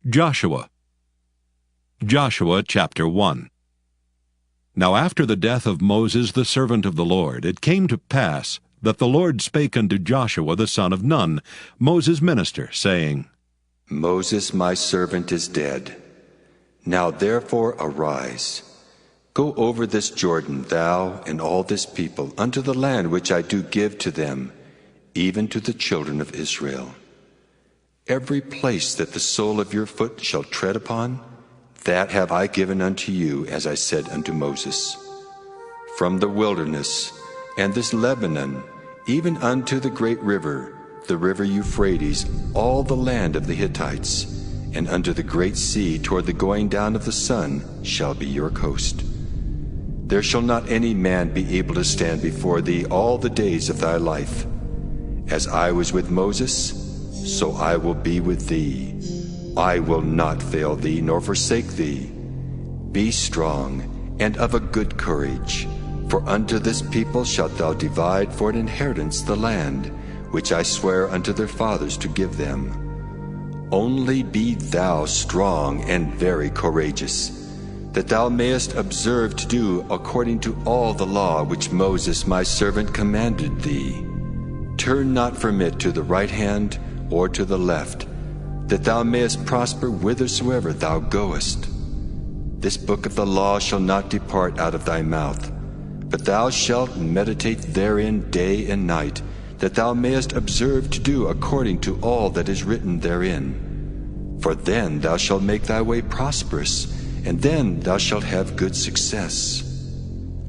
Joshua chapter 1. Now after the death of Moses the servant of the Lord, it came to pass that the Lord spake unto Joshua the son of Nun, Moses' minister, saying, Moses my servant is dead. Now therefore arise, go over this Jordan, thou and all this people, unto the land which I do give to them, even to the children of Israel. Every place that the sole of your foot shall tread upon, that have I given unto you, as I said unto Moses. From the wilderness, and this Lebanon, even unto the great river, the river Euphrates, all the land of the Hittites, and unto the great sea toward the going down of the sun shall be your coast. There shall not any man be able to stand before thee all the days of thy life. As I was with Moses, so I will be with thee. I will not fail thee nor forsake thee. Be strong and of a good courage, for unto this people shalt thou divide for an inheritance the land which I swear unto their fathers to give them. Only be thou strong and very courageous, that thou mayest observe to do according to all the law which Moses my servant commanded thee. Turn not from it to the right hand or to the left, that thou mayest prosper whithersoever thou goest. This book of the law shall not depart out of thy mouth, but thou shalt meditate therein day and night, that thou mayest observe to do according to all that is written therein. For then thou shalt make thy way prosperous, and then thou shalt have good success.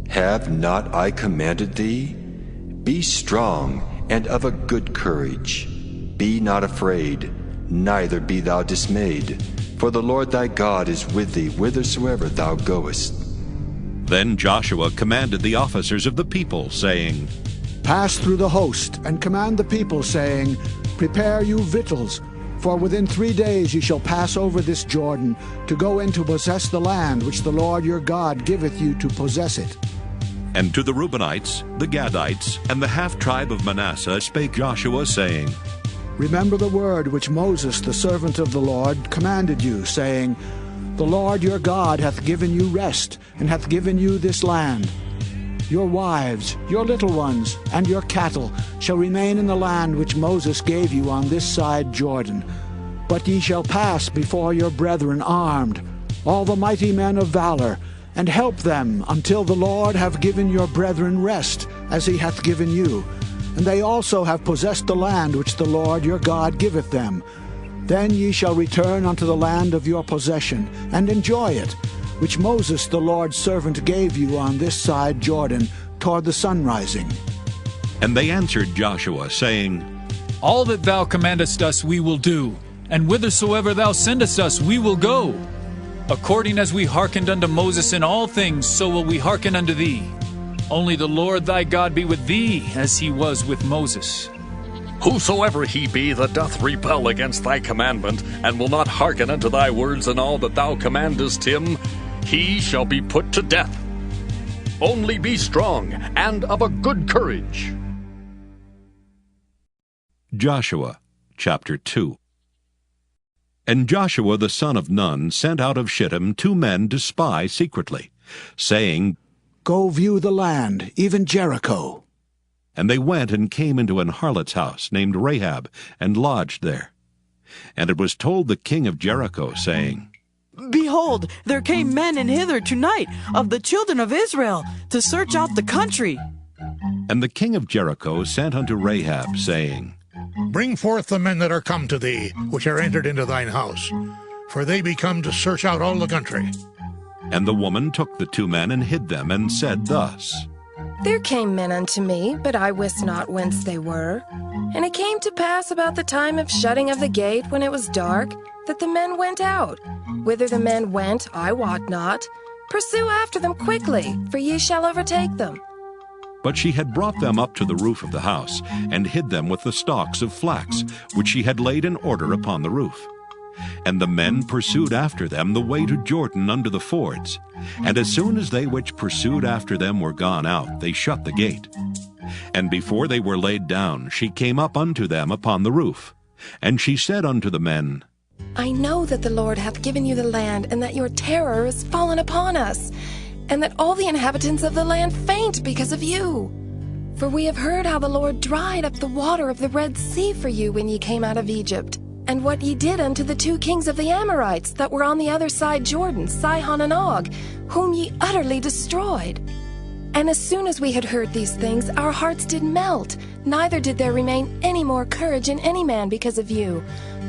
Have not I commanded thee? Be strong and of a good courage. Be not afraid, neither be thou dismayed, for the Lord thy God is with thee whithersoever thou goest. Then Joshua commanded the officers of the people, saying, Pass through the host, and command the people, saying, Prepare you victuals, for within 3 days ye shall pass over this Jordan, to go in to possess the land which the Lord your God giveth you to possess it. And to the Reubenites, the Gadites, and the half-tribe of Manasseh spake Joshua, saying, Remember the word which Moses the servant of the Lord commanded you, saying, The Lord your God hath given you rest, and hath given you this land. Your wives, your little ones, and your cattle shall remain in the land which Moses gave you on this side Jordan. But ye shall pass before your brethren armed, all the mighty men of valor, and help them until the Lord have given your brethren rest, as he hath given you. And they also have possessed the land which the Lord your God giveth them. Then ye shall return unto the land of your possession, and enjoy it, which Moses the Lord's servant gave you on this side Jordan, toward the sun rising. And they answered Joshua, saying, All that thou commandest us we will do, and whithersoever thou sendest us we will go. According as we hearkened unto Moses in all things, so will we hearken unto thee. Only the Lord thy God be with thee, as he was with Moses. Whosoever he be that doth rebel against thy commandment, and will not hearken unto thy words in all that thou commandest him, he shall be put to death. Only be strong and of a good courage. Joshua chapter 2. And Joshua the son of Nun sent out of Shittim 2 men to spy secretly, saying, Go view the land, even Jericho. And they went and came into an harlot's house named Rahab, and lodged there. And it was told the king of Jericho, saying, Behold, there came men in hither tonight of the children of Israel to search out the country. And the king of Jericho sent unto Rahab, saying, Bring forth the men that are come to thee, which are entered into thine house, for they be come to search out all the country. And the woman took the 2 men and hid them, and said thus, There came men unto me, but I wist not whence they were. And it came to pass about the time of shutting of the gate, when it was dark, that the men went out. Whither the men went, I wot not. Pursue after them quickly, for ye shall overtake them. But she had brought them up to the roof of the house, and hid them with the stalks of flax, which she had laid in order upon the roof. And the men pursued after them the way to Jordan under the fords. And as soon as they which pursued after them were gone out, they shut the gate. And before they were laid down, she came up unto them upon the roof. And she said unto the men, I know that the Lord hath given you the land, and that your terror is fallen upon us, and that all the inhabitants of the land faint because of you. For we have heard how the Lord dried up the water of the Red Sea for you when ye came out of Egypt, and what ye did unto the 2 kings of the Amorites that were on the other side Jordan, Sihon and Og, whom ye utterly destroyed. And as soon as we had heard these things, our hearts did melt, neither did there remain any more courage in any man because of you.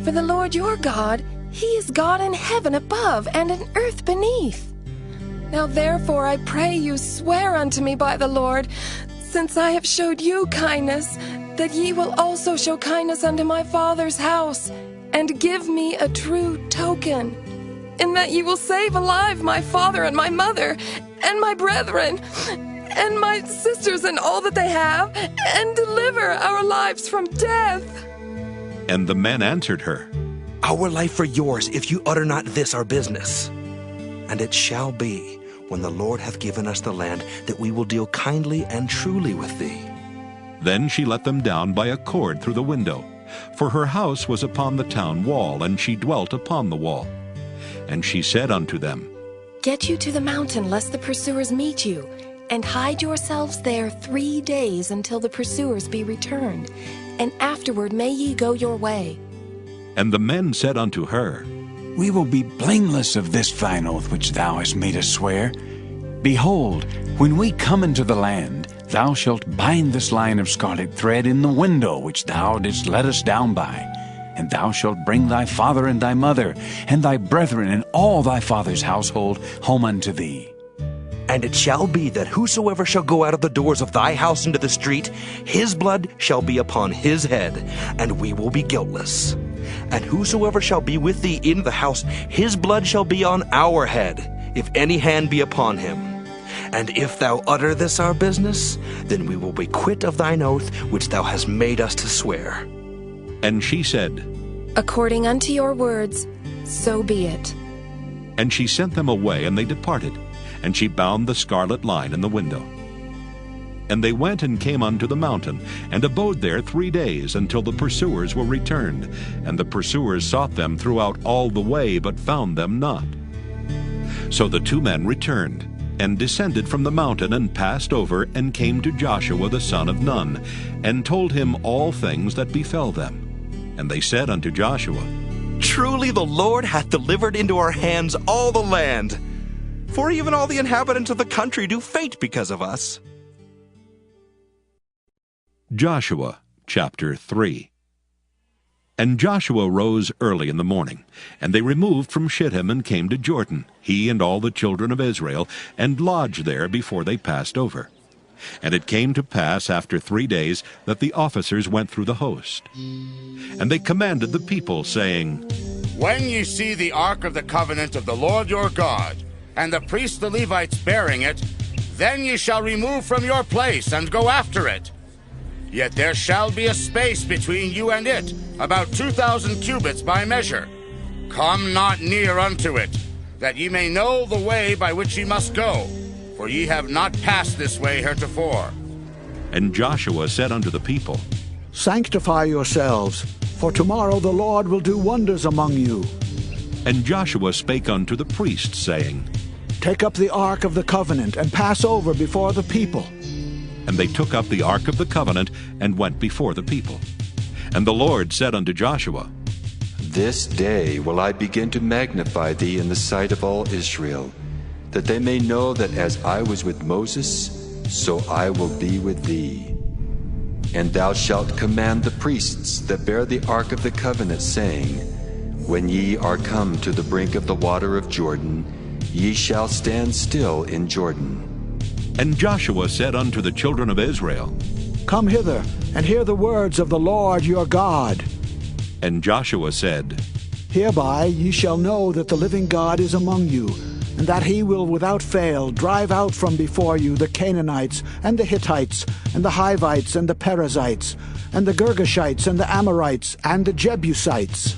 For the Lord your God, he is God in heaven above and in earth beneath. Now therefore I pray you, swear unto me by the Lord, since I have showed you kindness, that ye will also show kindness unto my father's house, and give me a true token, in that ye will save alive my father and my mother, and my brethren, and my sisters and all that they have, and deliver our lives from death. And the men answered her, Our life for yours, if you utter not this our business. And it shall be, when the Lord hath given us the land, that we will deal kindly and truly with thee. Then she let them down by a cord through the window, for her house was upon the town wall, and she dwelt upon the wall. And she said unto them, Get you to the mountain, lest the pursuers meet you, and hide yourselves there 3 days until the pursuers be returned, and afterward may ye go your way. And the men said unto her, We will be blameless of this thine oath which thou hast made us swear. Behold, when we come into the land, thou shalt bind this line of scarlet thread in the window which thou didst let us down by, and thou shalt bring thy father and thy mother, and thy brethren and all thy father's household home unto thee. And it shall be that whosoever shall go out of the doors of thy house into the street, his blood shall be upon his head, and we will be guiltless. And whosoever shall be with thee in the house, his blood shall be on our head, if any hand be upon him. And if thou utter this our business, then we will be quit of thine oath which thou hast made us to swear. And she said, According unto your words, so be it. And she sent them away, and they departed. And she bound the scarlet line in the window. And they went and came unto the mountain, and abode there 3 days, until the pursuers were returned. And the pursuers sought them throughout all the way, but found them not. So the 2 men returned, and descended from the mountain, and passed over, and came to Joshua the son of Nun, and told him all things that befell them. And they said unto Joshua, Truly the Lord hath delivered into our hands all the land, for even all the inhabitants of the country do faint because of us. Joshua chapter 3. And Joshua rose early in the morning, and they removed from Shittim and came to Jordan, he and all the children of Israel, and lodged there before they passed over. And it came to pass after 3 days that the officers went through the host. And they commanded the people, saying, When ye see the ark of the covenant of the Lord your God, and the priests the Levites bearing it, then ye shall remove from your place and go after it. Yet there shall be a space between you and it, about 2,000 cubits by measure. Come not near unto it, that ye may know the way by which ye must go, for ye have not passed this way heretofore. And Joshua said unto the people, Sanctify yourselves, for tomorrow the Lord will do wonders among you. And Joshua spake unto the priests, saying, Take up the ark of the covenant, and pass over before the people. And they took up the ark of the covenant, and went before the people. And the Lord said unto Joshua, This day will I begin to magnify thee in the sight of all Israel, that they may know that as I was with Moses, so I will be with thee. And thou shalt command the priests that bear the ark of the covenant, saying, When ye are come to the brink of the water of Jordan, ye shall stand still in Jordan. And Joshua said unto the children of Israel, Come hither, and hear the words of the Lord your God. And Joshua said, Hereby ye shall know that the living God is among you, and that he will without fail drive out from before you the Canaanites, and the Hittites, and the Hivites, and the Perizzites, and the Girgashites, and the Amorites, and the Jebusites.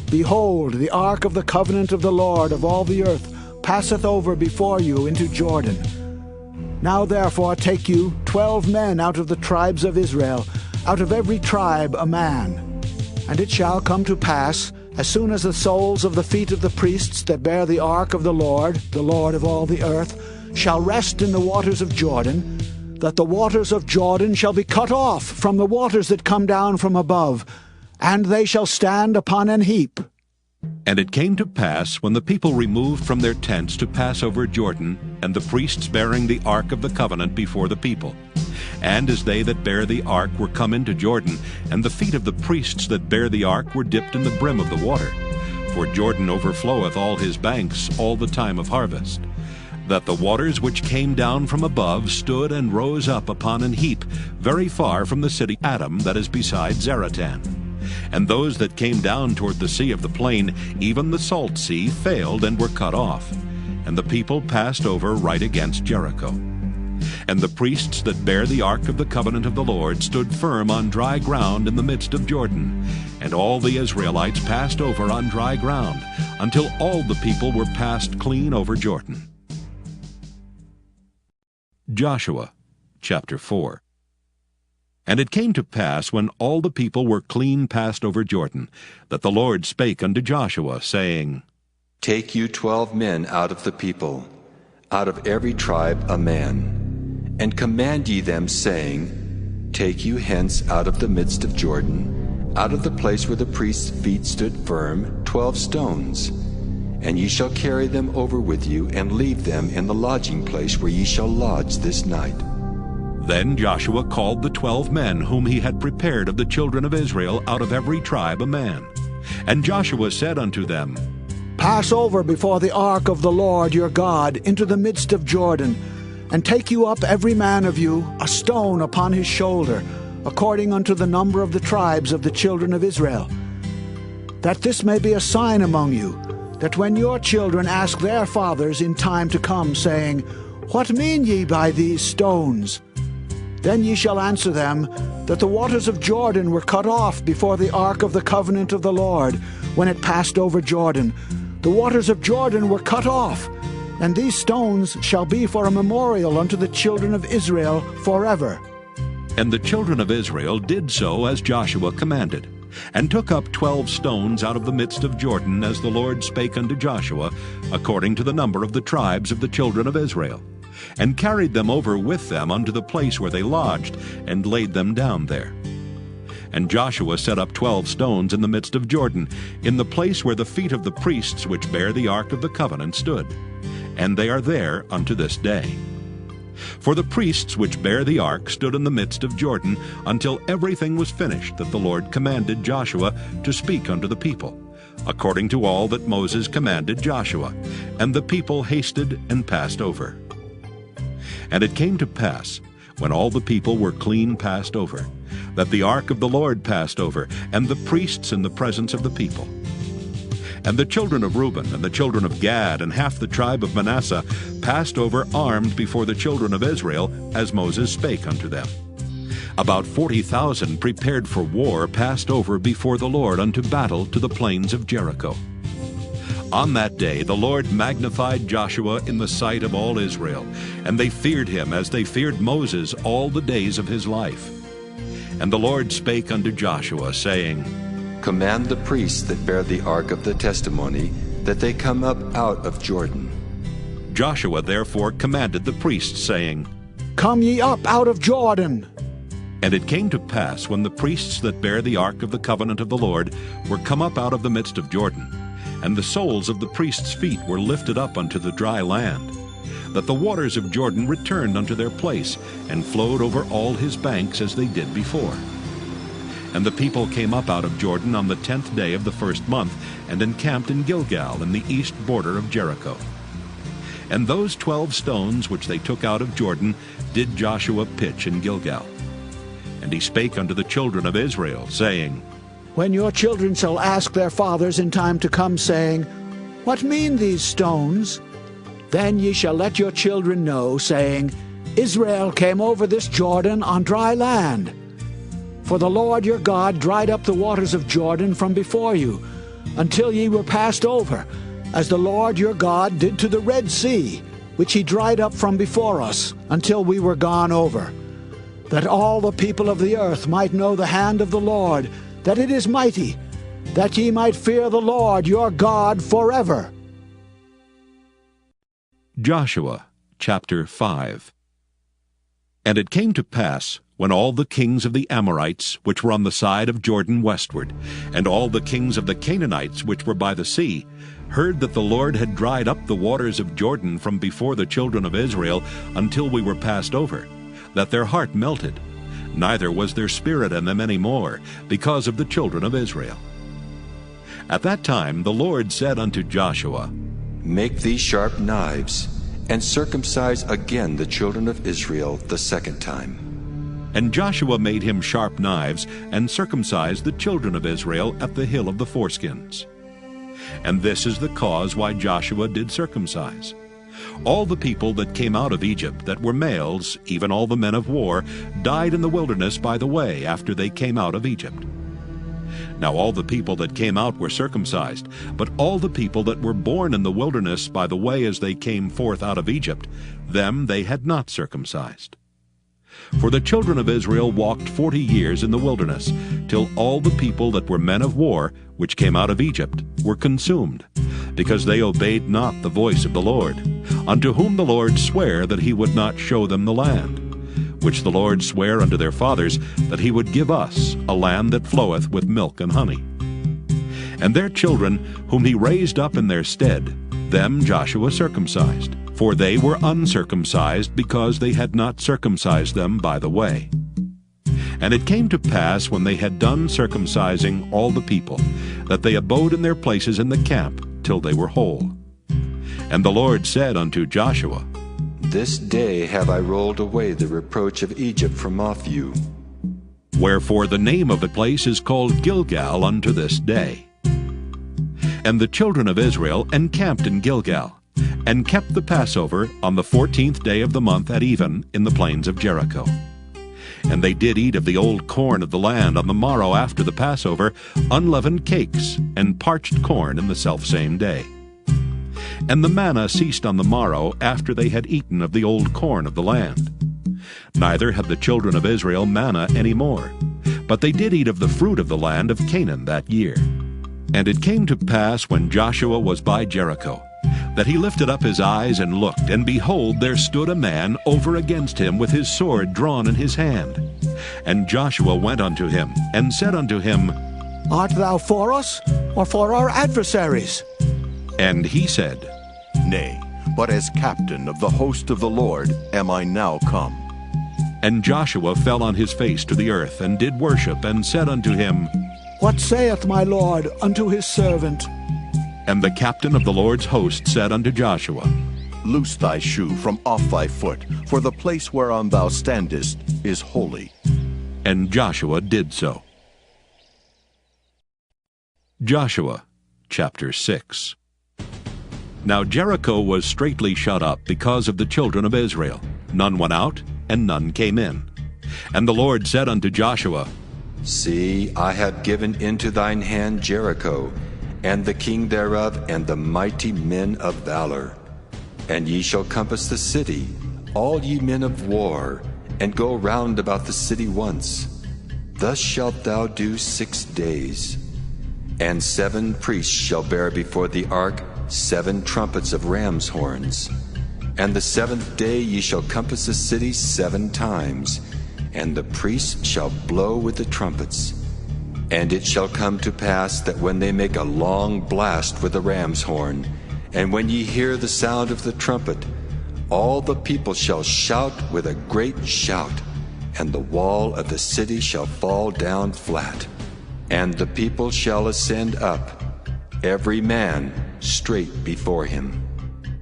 Behold, the ark of the covenant of the Lord of all the earth passeth over before you into Jordan. Now therefore take you 12 men out of the tribes of Israel, out of every tribe a man. And it shall come to pass, As soon as the soles of the feet of the priests that bear the ark of the Lord of all the earth, shall rest in the waters of Jordan, that the waters of Jordan shall be cut off from the waters that come down from above, and they shall stand upon an heap. And it came to pass, when the people removed from their tents to pass over Jordan, and the priests bearing the ark of the covenant before the people, and as they that bear the ark were come into Jordan, and the feet of the priests that bear the ark were dipped in the brim of the water, for Jordan overfloweth all his banks all the time of harvest, that the waters which came down from above stood and rose up upon an heap, very far from the city Adam that is beside Zaratan. And those that came down toward the sea of the plain, even the salt sea, failed and were cut off. And the people passed over right against Jericho. And the priests that bear the ark of the covenant of the Lord stood firm on dry ground in the midst of Jordan. And all the Israelites passed over on dry ground, until all the people were passed clean over Jordan. Joshua chapter 4. And it came to pass, when all the people were clean passed over Jordan, that the Lord spake unto Joshua, saying, Take you 12 men out of the people, out of every tribe a man, and command ye them, saying, Take you hence out of the midst of Jordan, out of the place where the priest's feet stood firm, 12 stones. And ye shall carry them over with you, and leave them in the lodging place where ye shall lodge this night. Then Joshua called the 12 men whom he had prepared of the children of Israel out of every tribe a man. And Joshua said unto them, Pass over before the ark of the Lord your God into the midst of Jordan, and take you up every man of you a stone upon his shoulder, according unto the number of the tribes of the children of Israel, that this may be a sign among you, that when your children ask their fathers in time to come, saying, What mean ye by these stones? Then ye shall answer them, that the waters of Jordan were cut off before the ark of the covenant of the Lord, when it passed over Jordan. The waters of Jordan were cut off, and these stones shall be for a memorial unto the children of Israel forever. And the children of Israel did so as Joshua commanded, and took up 12 stones out of the midst of Jordan, as the Lord spake unto Joshua, according to the number of the tribes of the children of Israel, and carried them over with them unto the place where they lodged, and laid them down there. And Joshua set up 12 stones in the midst of Jordan, in the place where the feet of the priests which bear the ark of the covenant stood, and they are there unto this day. For the priests which bear the ark stood in the midst of Jordan, until everything was finished that the Lord commanded Joshua to speak unto the people, according to all that Moses commanded Joshua. And the people hasted and passed over. And it came to pass, when all the people were clean passed over, that the ark of the Lord passed over, and the priests in the presence of the people. And the children of Reuben and the children of Gad and half the tribe of Manasseh passed over armed before the children of Israel, as Moses spake unto them. About 40,000 prepared for war passed over before the Lord unto battle to the plains of Jericho. On that day the Lord magnified Joshua in the sight of all Israel, and they feared him as they feared Moses all the days of his life. And the Lord spake unto Joshua, saying, Command the priests that bear the ark of the testimony, that they come up out of Jordan. Joshua therefore commanded the priests, saying, Come ye up out of Jordan. And it came to pass, when the priests that bear the ark of the covenant of the Lord were come up out of the midst of Jordan, and the soles of the priests' feet were lifted up unto the dry land, that the waters of Jordan returned unto their place, and flowed over all his banks as they did before. And the people came up out of Jordan on the 10th day of the first month, and encamped in Gilgal in the east border of Jericho. And those 12 stones which they took out of Jordan did Joshua pitch in Gilgal. And he spake unto the children of Israel, saying, When your children shall ask their fathers in time to come, saying, What mean these stones? Then ye shall let your children know, saying, Israel came over this Jordan on dry land. For the Lord your God dried up the waters of Jordan from before you, until ye were passed over, as the Lord your God did to the Red Sea, which he dried up from before us, until we were gone over, that all the people of the earth might know the hand of the Lord, that it is mighty, that ye might fear the Lord your God forever. Joshua chapter 5. And it came to pass, when all the kings of the Amorites, which were on the side of Jordan westward, and all the kings of the Canaanites, which were by the sea, heard that the Lord had dried up the waters of Jordan from before the children of Israel until we were passed over, that their heart melted, neither was there spirit in them any more, because of the children of Israel. At that time the Lord said unto Joshua, Make thee sharp knives, and circumcise again the children of Israel the second time. And Joshua made him sharp knives, and circumcised the children of Israel at the hill of the foreskins. And this is the cause why Joshua did circumcise. All the people that came out of Egypt that were males, even all the men of war, died in the wilderness by the way after they came out of Egypt. Now all the people that came out were circumcised, but all the people that were born in the wilderness by the way as they came forth out of Egypt, them they had not circumcised. For the children of Israel walked 40 years in the wilderness, till all the people that were men of war, which came out of Egypt, were consumed, because they obeyed not the voice of the Lord, unto whom the Lord sware that he would not show them the land, which the Lord sware unto their fathers, that he would give us a land that floweth with milk and honey. And their children, whom he raised up in their stead, them Joshua circumcised, for they were uncircumcised, because they had not circumcised them by the way. And it came to pass, when they had done circumcising all the people, that they abode in their places in the camp till they were whole. And the Lord said unto Joshua, This day have I rolled away the reproach of Egypt from off you. Wherefore the name of the place is called Gilgal unto this day. And the children of Israel encamped in Gilgal, and kept the Passover on the 14th day of the month at even in the plains of Jericho. And they did eat of the old corn of the land on the morrow after the Passover, unleavened cakes, and parched corn in the selfsame day. And the manna ceased on the morrow after they had eaten of the old corn of the land. Neither had the children of Israel manna any more, but they did eat of the fruit of the land of Canaan that year. And it came to pass, when Joshua was by Jericho, that he lifted up his eyes and looked, and behold, there stood a man over against him with his sword drawn in his hand. And Joshua went unto him, and said unto him, Art thou for us, or for our adversaries? And he said, Nay, but as captain of the host of the Lord am I now come. And Joshua fell on his face to the earth, and did worship, and said unto him, What saith my Lord unto his servant? And the captain of the Lord's host said unto Joshua, Loose thy shoe from off thy foot, for the place whereon thou standest is holy. And Joshua did so. Joshua chapter 6. Now Jericho was straitly shut up because of the children of Israel. None went out, and none came in. And the Lord said unto Joshua, See, I have given into thine hand Jericho, and the king thereof, and the mighty men of valor. And ye shall compass the city, all ye men of war, and go round about the city once. Thus shalt thou do 6 days. And 7 priests shall bear before the ark 7 trumpets of ram's horns. And the 7th day ye shall compass the city 7 times, and the priests shall blow with the trumpets. And it shall come to pass that when they make a long blast with the ram's horn, and when ye hear the sound of the trumpet, all the people shall shout with a great shout, and the wall of the city shall fall down flat, and the people shall ascend up, every man straight before him.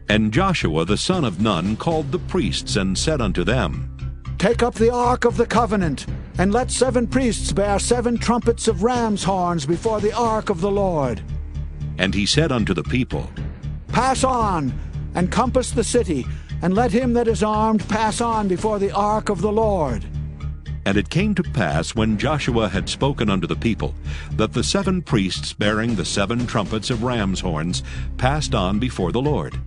And Joshua the son of Nun called the priests, and said unto them, Take up the ark of the covenant, and let 7 priests bear 7 trumpets of ram's horns before the ark of the Lord. And he said unto the people, Pass on, and compass the city, and let him that is armed pass on before the ark of the Lord. And it came to pass, when Joshua had spoken unto the people, that the 7 priests bearing the 7 trumpets of ram's horns passed on before the Lord,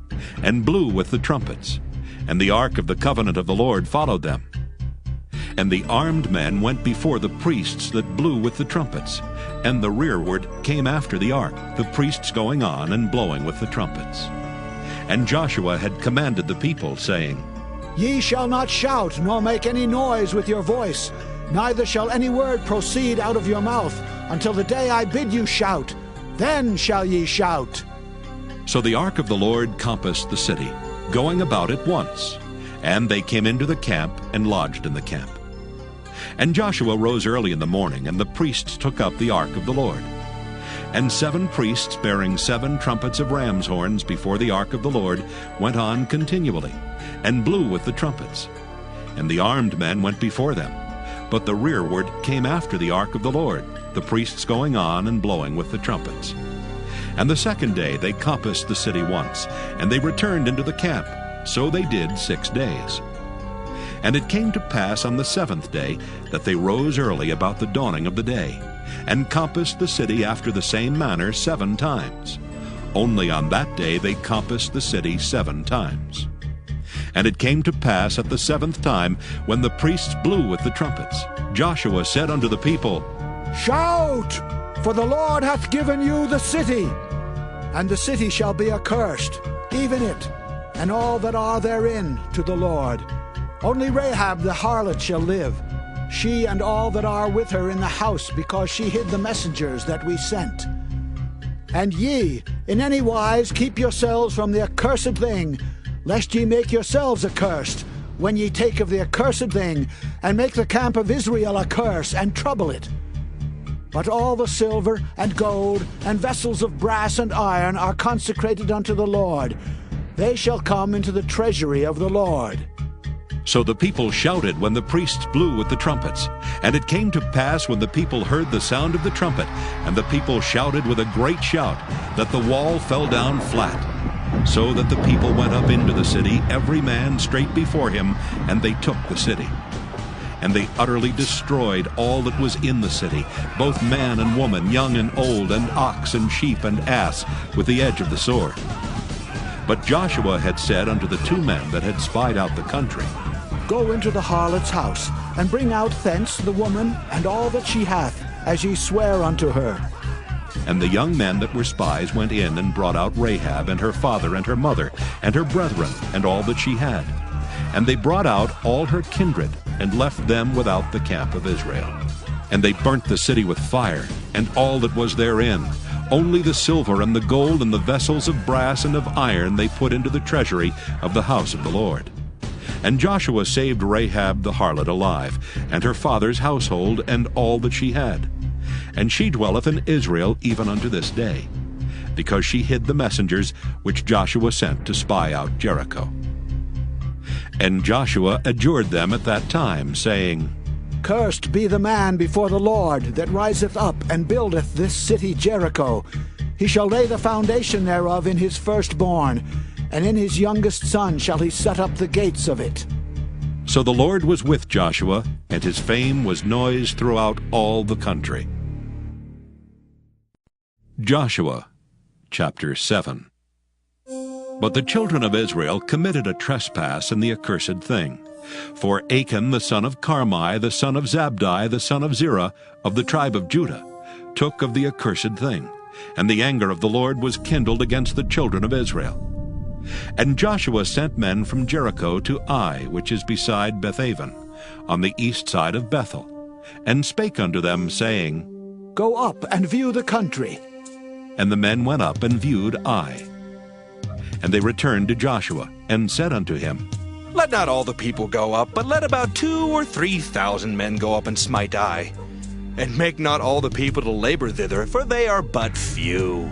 and blew with the trumpets. And the ark of the covenant of the Lord followed them. And the armed men went before the priests that blew with the trumpets, and the rearward came after the ark, the priests going on and blowing with the trumpets. And Joshua had commanded the people, saying, Ye shall not shout, nor make any noise with your voice, neither shall any word proceed out of your mouth, until the day I bid you shout. Then shall ye shout. So the ark of the Lord compassed the city, going about it once. And they came into the camp and lodged in the camp. And Joshua rose early in the morning, and the priests took up the ark of the Lord. And 7 priests bearing 7 trumpets of ram's horns before the ark of the Lord went on continually, and blew with the trumpets. And the armed men went before them, but the rearward came after the ark of the Lord, the priests going on and blowing with the trumpets. And the second day they compassed the city once, and they returned into the camp. So they did 6 days. And it came to pass on the 7th day that they rose early about the dawning of the day, and compassed the city after the same manner 7 times. Only on that day they compassed the city 7 times. And it came to pass at the 7th time, when the priests blew with the trumpets, Joshua said unto the people, Shout! For the Lord hath given you the city. And the city shall be accursed, even it, and all that are therein, to the Lord. Only Rahab the harlot shall live, she and all that are with her in the house, because she hid the messengers that we sent. And ye, in any wise, keep yourselves from the accursed thing, lest ye make yourselves accursed, when ye take of the accursed thing, and make the camp of Israel a curse, and trouble it. But all the silver and gold and vessels of brass and iron are consecrated unto the Lord. They shall come into the treasury of the Lord. So the people shouted when the priests blew with the trumpets. And it came to pass, when the people heard the sound of the trumpet, and the people shouted with a great shout, that the wall fell down flat. So that the people went up into the city, every man straight before him, and they took the city. And they utterly destroyed all that was in the city, both man and woman, young and old, and ox and sheep and ass, with the edge of the sword. But Joshua had said unto the 2 men that had spied out the country, Go into the harlot's house, and bring out thence the woman and all that she hath, as ye swear unto her. And the young men that were spies went in and brought out Rahab and her father and her mother and her brethren and all that she had. And they brought out all her kindred, and left them without the camp of Israel. And they burnt the city with fire, and all that was therein. Only the silver and the gold and the vessels of brass and of iron they put into the treasury of the house of the Lord. And Joshua saved Rahab the harlot alive, and her father's household, and all that she had. And she dwelleth in Israel even unto this day, because she hid the messengers which Joshua sent to spy out Jericho. And Joshua adjured them at that time, saying, Cursed be the man before the Lord that riseth up and buildeth this city Jericho. He shall lay the foundation thereof in his firstborn, and in his youngest son shall he set up the gates of it. So the Lord was with Joshua, and his fame was noised throughout all the country. Joshua chapter 7. But the children of Israel committed a trespass in the accursed thing. For Achan the son of Carmi, the son of Zabdi, the son of Zerah, of the tribe of Judah, took of the accursed thing, and the anger of the Lord was kindled against the children of Israel. And Joshua sent men from Jericho to Ai, which is beside Bethaven, on the east side of Bethel, and spake unto them, saying, Go up and view the country. And the men went up and viewed Ai. And they returned to Joshua, and said unto him, Let not all the people go up, but let about 2,000 or 3,000 men go up and smite Ai. And make not all the people to labor thither, for they are but few.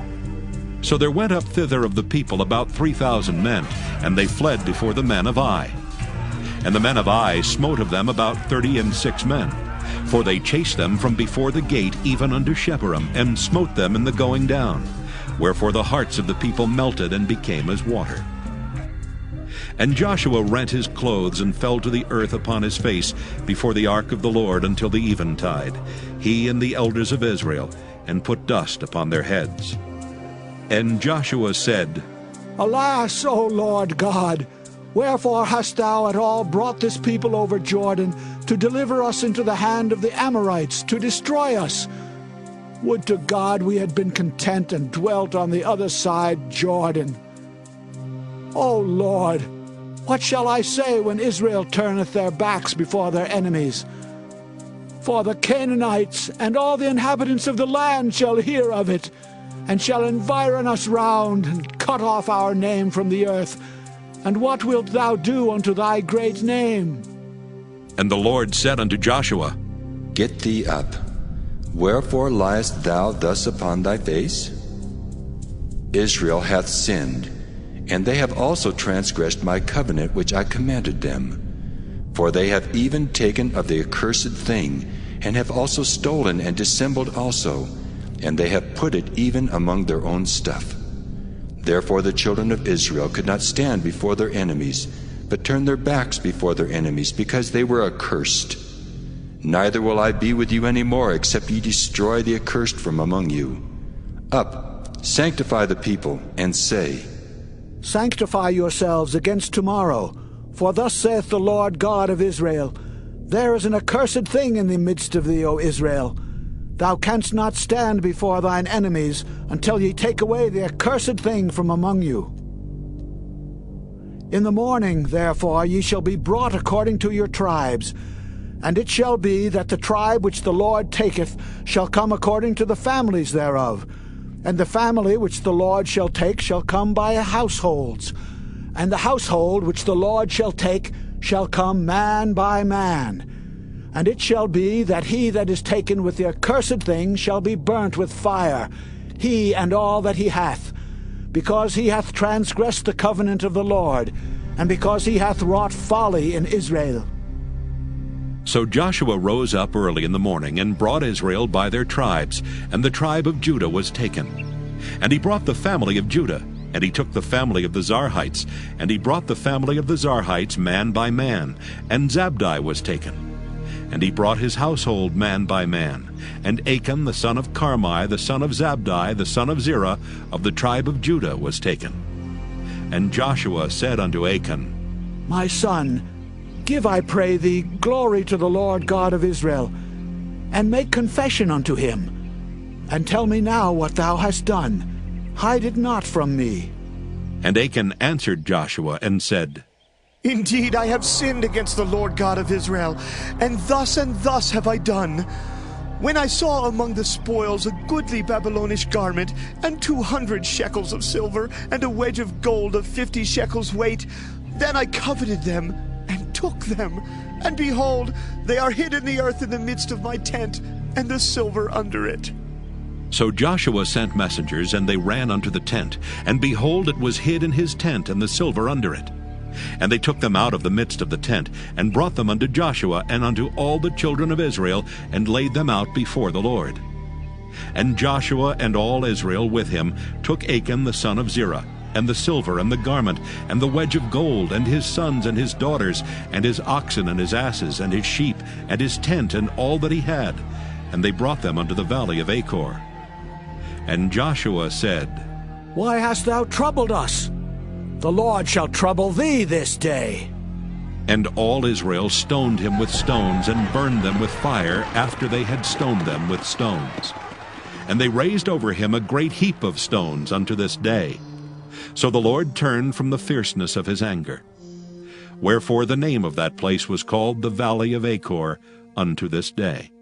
So there went up thither of the people about 3,000 men, and they fled before the men of Ai. And the men of Ai smote of them about 36 men, for they chased them from before the gate even unto Shebarim, and smote them in the going down. Wherefore the hearts of the people melted and became as water. And Joshua rent his clothes and fell to the earth upon his face before the ark of the Lord until the eventide, he and the elders of Israel, and put dust upon their heads. And Joshua said, Alas, O Lord God, wherefore hast thou at all brought this people over Jordan to deliver us into the hand of the Amorites, to destroy us. Would to God we had been content and dwelt on the other side Jordan. O Lord, what shall I say when Israel turneth their backs before their enemies? For the Canaanites and all the inhabitants of the land shall hear of it, and shall environ us round, and cut off our name from the earth. And what wilt thou do unto thy great name? And the Lord said unto Joshua, Get thee up. Wherefore liest thou thus upon thy face? Israel hath sinned, and they have also transgressed my covenant which I commanded them. For they have even taken of the accursed thing, and have also stolen and dissembled also, and they have put it even among their own stuff. Therefore the children of Israel could not stand before their enemies, but turned their backs before their enemies, because they were accursed. Neither will I be with you any more, except ye destroy the accursed from among you. Up, sanctify the people, and say, Sanctify yourselves against tomorrow, for thus saith the Lord God of Israel, There is an accursed thing in the midst of thee, O Israel. Thou canst not stand before thine enemies until ye take away the accursed thing from among you. In the morning, therefore, ye shall be brought according to your tribes. And it shall be that the tribe which the Lord taketh shall come according to the families thereof. And the family which the Lord shall take shall come by households. And the household which the Lord shall take shall come man by man. And it shall be that he that is taken with the accursed thing shall be burnt with fire, he and all that he hath, because he hath transgressed the covenant of the Lord, and because he hath wrought folly in Israel. So Joshua rose up early in the morning, and brought Israel by their tribes, and the tribe of Judah was taken. And he brought the family of Judah, and he took the family of the Zarhites, and he brought the family of the Zarhites man by man, and Zabdi was taken. And he brought his household man by man, and Achan the son of Carmi, the son of Zabdi, the son of Zerah, of the tribe of Judah, was taken. And Joshua said unto Achan, My son, give, I pray thee, glory to the Lord God of Israel, and make confession unto him. And tell me now what thou hast done. Hide it not from me. And Achan answered Joshua and said, Indeed, I have sinned against the Lord God of Israel, and thus have I done. When I saw among the spoils a goodly Babylonish garment, and 200 shekels of silver, and a wedge of gold of 50 shekels weight, then I coveted them, and took them. And behold, they are hid in the earth in the midst of my tent, and the silver under it. So Joshua sent messengers, and they ran unto the tent, and behold, it was hid in his tent, and the silver under it. And they took them out of the midst of the tent, and brought them unto Joshua and unto all the children of Israel, and laid them out before the Lord. And Joshua and all Israel with him took Achan the son of Zerah, and the silver, and the garment, and the wedge of gold, and his sons and his daughters, and his oxen and his asses, and his sheep, and his tent, and all that he had. And they brought them unto the valley of Achor. And Joshua said, Why hast thou troubled us? The Lord shall trouble thee this day. And all Israel stoned him with stones, and burned them with fire, after they had stoned them with stones. And they raised over him a great heap of stones unto this day. So the Lord turned from the fierceness of his anger. Wherefore the name of that place was called the Valley of Achor unto this day.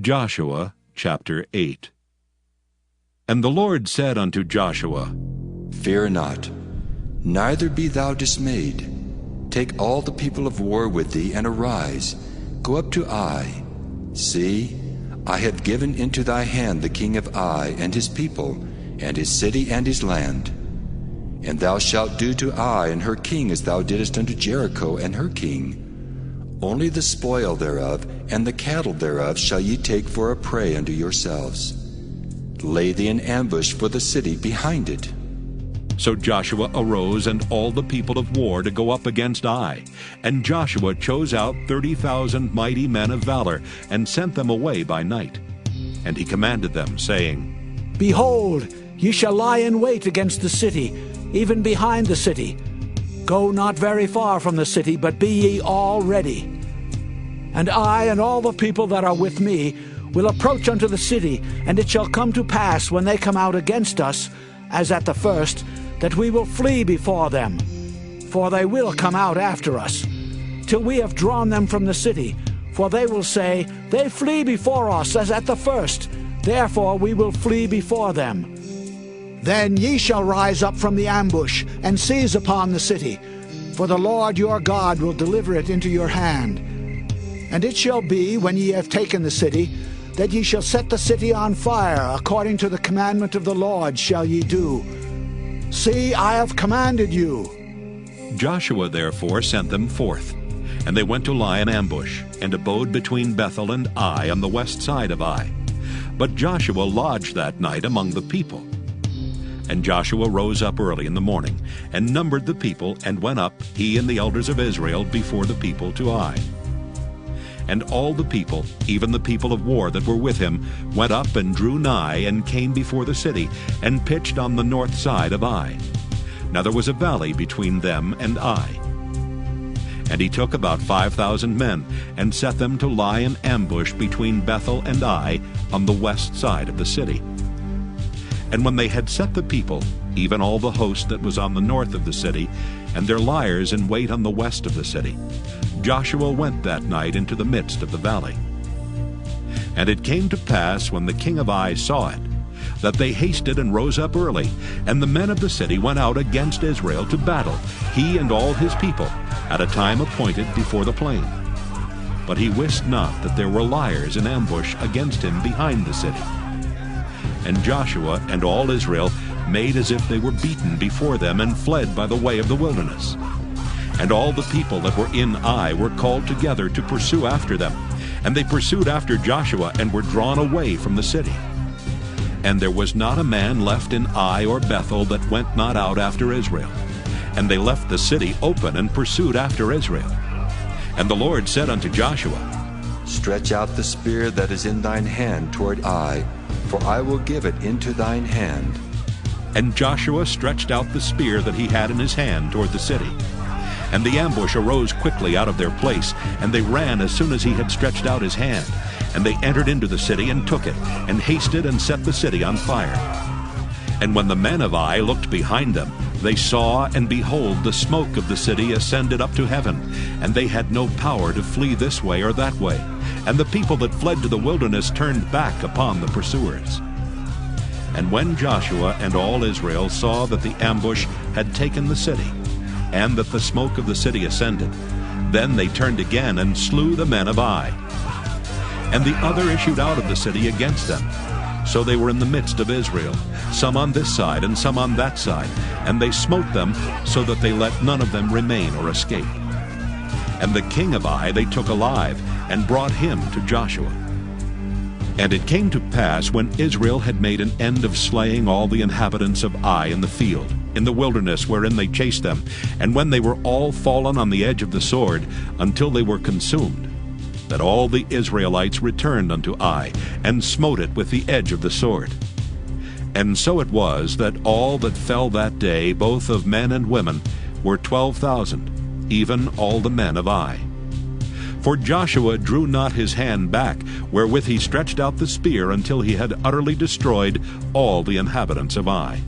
Joshua chapter 8. And the Lord said unto Joshua, Fear not, neither be thou dismayed. Take all the people of war with thee, and arise, go up to Ai. See, I have given into thy hand the king of Ai, and his people, and his city, and his land. And thou shalt do to Ai and her king as thou didst unto Jericho and her king. Only the spoil thereof and the cattle thereof shall ye take for a prey unto yourselves. Lay thee in ambush for the city behind it. So Joshua arose, and all the people of war, to go up against Ai. And Joshua chose out 30,000 mighty men of valor, and sent them away by night. And he commanded them, saying, Behold, ye shall lie in wait against the city, even behind the city. Go not very far from the city, but be ye all ready. And I and all the people that are with me will approach unto the city, and it shall come to pass, when they come out against us, as at the first, that we will flee before them. For they will come out after us, till we have drawn them from the city. For they will say, They flee before us as at the first, therefore we will flee before them. Then ye shall rise up from the ambush, and seize upon the city, for the Lord your God will deliver it into your hand. And it shall be, when ye have taken the city, that ye shall set the city on fire, according to the commandment of the Lord shall ye do. See, I have commanded you. Joshua therefore sent them forth, and they went to lie in ambush, and abode between Bethel and Ai on the west side of Ai. But Joshua lodged that night among the people. And Joshua rose up early in the morning, and numbered the people, and went up, he and the elders of Israel, before the people to Ai. And all the people, even the people of war that were with him, went up and drew nigh, and came before the city, and pitched on the north side of Ai. Now there was a valley between them and Ai. And he took about 5,000 men, and set them to lie in ambush between Bethel and Ai, on the west side of the city. And when they had set the people, even all the host that was on the north of the city, and their liers in wait on the west of the city, Joshua went that night into the midst of the valley. And it came to pass, when the king of Ai saw it, that they hasted and rose up early, and the men of the city went out against Israel to battle, he and all his people, at a time appointed before the plain. But he wist not that there were liers in ambush against him behind the city. And Joshua and all Israel made as if they were beaten before them, and fled by the way of the wilderness. And all the people that were in Ai were called together to pursue after them. And they pursued after Joshua, and were drawn away from the city. And there was not a man left in Ai or Bethel that went not out after Israel. And they left the city open, and pursued after Israel. And the Lord said unto Joshua, Stretch out the spear that is in thine hand toward Ai, for I will give it into thine hand. And Joshua stretched out the spear that he had in his hand toward the city. And the ambush arose quickly out of their place, and they ran as soon as he had stretched out his hand. And they entered into the city, and took it, and hasted and set the city on fire. And when the men of Ai looked behind them, they saw, and behold, the smoke of the city ascended up to heaven, and they had no power to flee this way or that way. And the people that fled to the wilderness turned back upon the pursuers. And when Joshua and all Israel saw that the ambush had taken the city, and that the smoke of the city ascended, then they turned again, and slew the men of Ai. And the other issued out of the city against them. So they were in the midst of Israel, some on this side and some on that side, and they smote them, so that they let none of them remain or escape. And the king of Ai they took alive, and brought him to Joshua. And it came to pass, when Israel had made an end of slaying all the inhabitants of Ai in the field, in the wilderness wherein they chased them, and when they were all fallen on the edge of the sword, until they were consumed, that all the Israelites returned unto Ai, and smote it with the edge of the sword. And so it was, that all that fell that day, both of men and women, were 12,000, even all the men of Ai. For Joshua drew not his hand back, wherewith he stretched out the spear, until he had utterly destroyed all the inhabitants of Ai.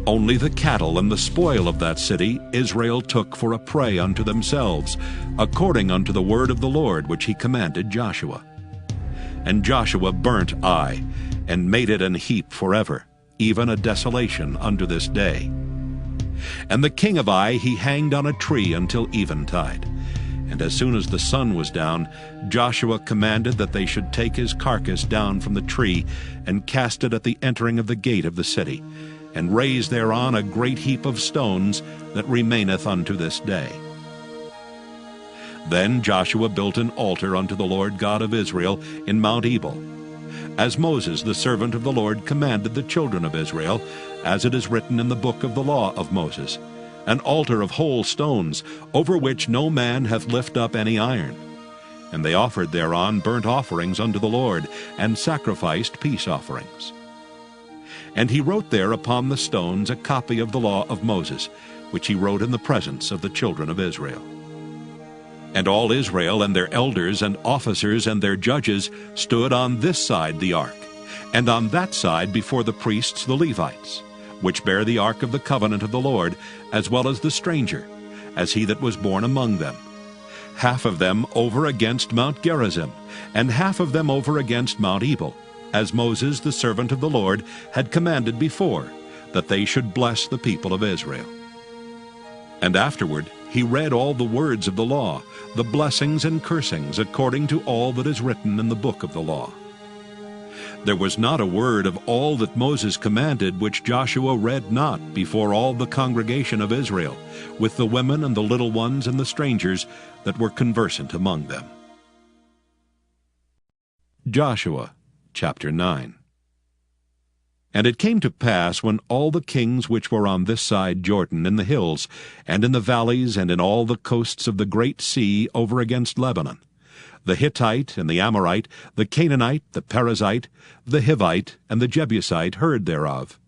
Only the cattle and the spoil of that city Israel took for a prey unto themselves, according unto the word of the Lord which he commanded Joshua. And Joshua burnt Ai, and made it an heap forever, even a desolation unto this day. And the king of Ai he hanged on a tree until eventide. And as soon as the sun was down, Joshua commanded that they should take his carcass down from the tree, and cast it at the entering of the gate of the city, and raise thereon a great heap of stones that remaineth unto this day. Then Joshua built an altar unto the Lord God of Israel in Mount Ebal, as Moses the servant of the Lord commanded the children of Israel, as it is written in the book of the law of Moses, an altar of whole stones, over which no man hath lift up any iron. And they offered thereon burnt offerings unto the Lord, and sacrificed peace offerings. And he wrote there upon the stones a copy of the law of Moses, which he wrote in the presence of the children of Israel. And all Israel and their elders and officers and their judges stood on this side the ark, and on that side before the priests the Levites, which bear the ark of the covenant of the Lord, as well as the stranger, as he that was born among them. Half of them over against Mount Gerizim, and half of them over against Mount Ebal, as Moses the servant of the Lord had commanded before, that they should bless the people of Israel. And afterward he read all the words of the law, the blessings and cursings, according to all that is written in the book of the law. There was not a word of all that Moses commanded which Joshua read not before all the congregation of Israel, with the women and the little ones and the strangers that were conversant among them. Joshua chapter 9. And it came to pass, when all the kings which were on this side Jordan in the hills, and in the valleys, and in all the coasts of the great sea over against Lebanon, the Hittite and the Amorite, the Canaanite, the Perizzite, the Hivite, and the Jebusite heard thereof,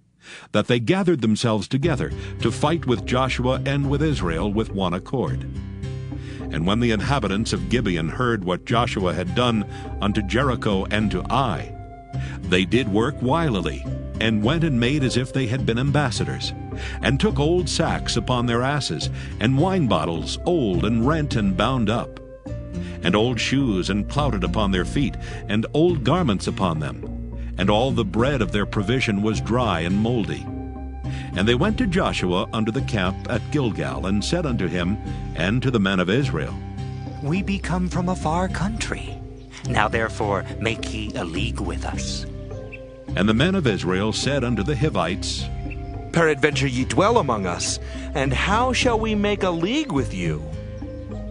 that they gathered themselves together to fight with Joshua and with Israel with one accord. And when the inhabitants of Gibeon heard what Joshua had done unto Jericho and to Ai, they did work wilily, and went and made as if they had been ambassadors, and took old sacks upon their asses, and wine bottles old and rent and bound up, and old shoes and clouted upon their feet, and old garments upon them, and all the bread of their provision was dry and moldy. And they went to Joshua unto the camp at Gilgal, and said unto him and to the men of Israel, We be come from a far country. Now therefore make ye a league with us. And the men of Israel said unto the Hivites, Peradventure ye dwell among us, and how shall we make a league with you?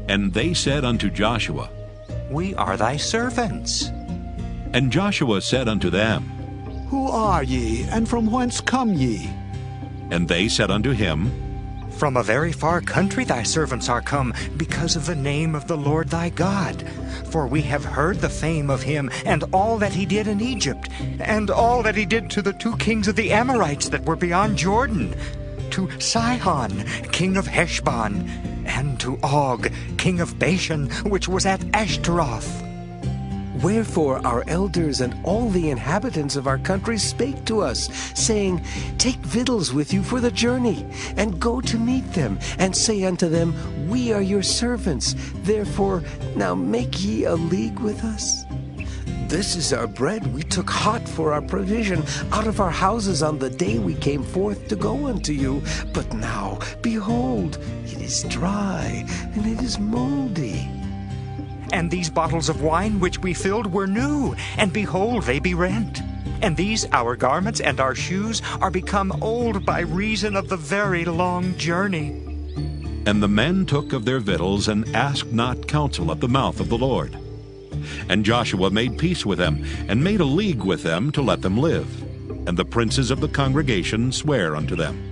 And they said unto Joshua, We are thy servants. And Joshua said unto them, Who are ye, and from whence come ye? And they said unto him, From a very far country thy servants are come, because of the name of the Lord thy God. For we have heard the fame of him, and all that he did in Egypt, and all that he did to the 2 kings of the Amorites that were beyond Jordan, to Sihon, king of Heshbon, and to Og, king of Bashan, which was at Ashtaroth. Wherefore our elders and all the inhabitants of our country spake to us, saying, Take victuals with you for the journey, and go to meet them, and say unto them, We are your servants, therefore now make ye a league with us. This is our bread we took hot for our provision out of our houses on the day we came forth to go unto you. But now, behold, it is dry, and it is moldy. And these bottles of wine which we filled were new, and behold, they be rent. And these our garments and our shoes are become old by reason of the very long journey. And the men took of their victuals, and asked not counsel at the mouth of the Lord. And Joshua made peace with them, and made a league with them to let them live. And the princes of the congregation sware unto them.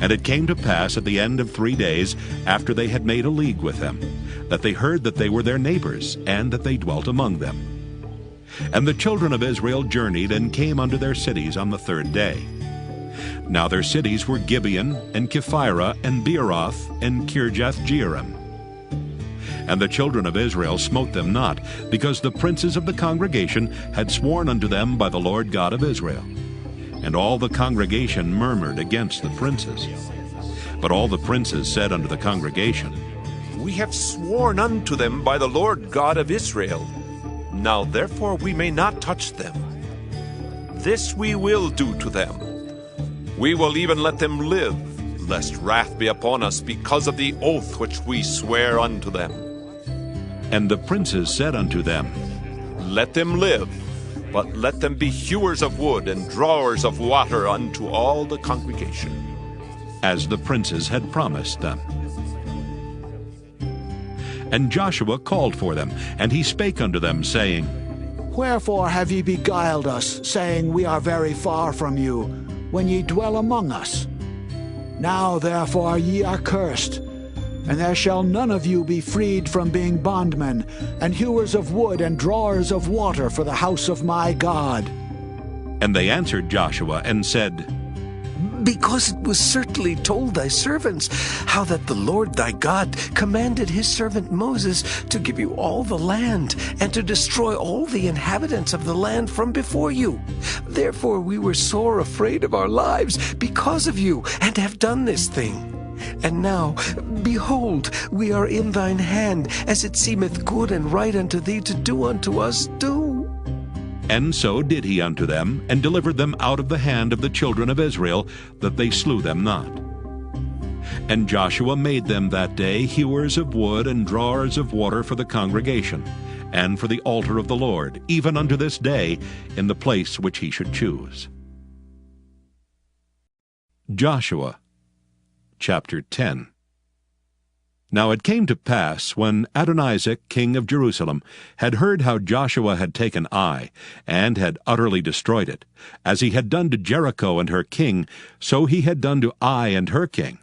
And it came to pass at the end of 3 days, after they had made a league with them, that they heard that they were their neighbors, and that they dwelt among them. And the children of Israel journeyed, and came unto their cities on the 3rd day. Now their cities were Gibeon, and Kephirah, and Beeroth, and Kirjath-jearim. And the children of Israel smote them not, because the princes of the congregation had sworn unto them by the Lord God of Israel. And all the congregation murmured against the princes. But all the princes said unto the congregation, We have sworn unto them by the Lord God of Israel. Now therefore we may not touch them. This we will do to them. We will even let them live, lest wrath be upon us because of the oath which we swear unto them. And the princes said unto them, Let them live, but let them be hewers of wood and drawers of water unto all the congregation. As the princes had promised them. And Joshua called for them, and he spake unto them, saying, Wherefore have ye beguiled us, saying, We are very far from you, when ye dwell among us? Now therefore ye are cursed, and there shall none of you be freed from being bondmen, and hewers of wood and drawers of water for the house of my God. And they answered Joshua and said, Because it was certainly told thy servants how that the Lord thy God commanded his servant Moses to give you all the land and to destroy all the inhabitants of the land from before you. Therefore we were sore afraid of our lives because of you, and have done this thing. And now, behold, we are in thine hand, as it seemeth good and right unto thee to do unto us, do. And so did he unto them, and delivered them out of the hand of the children of Israel, that they slew them not. And Joshua made them that day hewers of wood and drawers of water for the congregation, and for the altar of the Lord, even unto this day, in the place which he should choose. Joshua chapter 10. Now it came to pass, when Adonizek king of Jerusalem had heard how Joshua had taken Ai, and had utterly destroyed it, as he had done to Jericho and her king, so he had done to Ai and her king,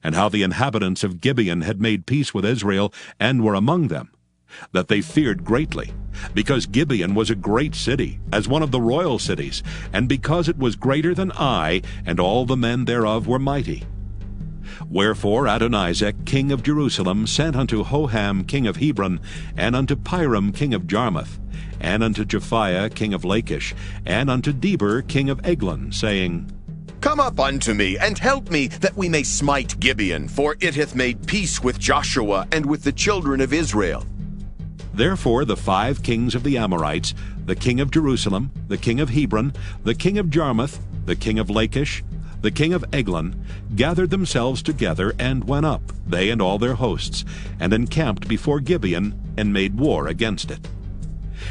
and how the inhabitants of Gibeon had made peace with Israel, and were among them, that they feared greatly, because Gibeon was a great city, as one of the royal cities, and because it was greater than Ai, and all the men thereof were mighty. Wherefore Adonizek king of Jerusalem sent unto Hoham king of Hebron, and unto Piram king of Jarmuth, and unto Japhiah king of Lachish, and unto Deber king of Eglon, saying, Come up unto me, and help me, that we may smite Gibeon, for it hath made peace with Joshua and with the children of Israel. Therefore the 5 kings of the Amorites, the king of Jerusalem, the king of Hebron, the king of Jarmuth, the king of Lachish, the king of Eglon, gathered themselves together, and went up, they and all their hosts, and encamped before Gibeon, and made war against it.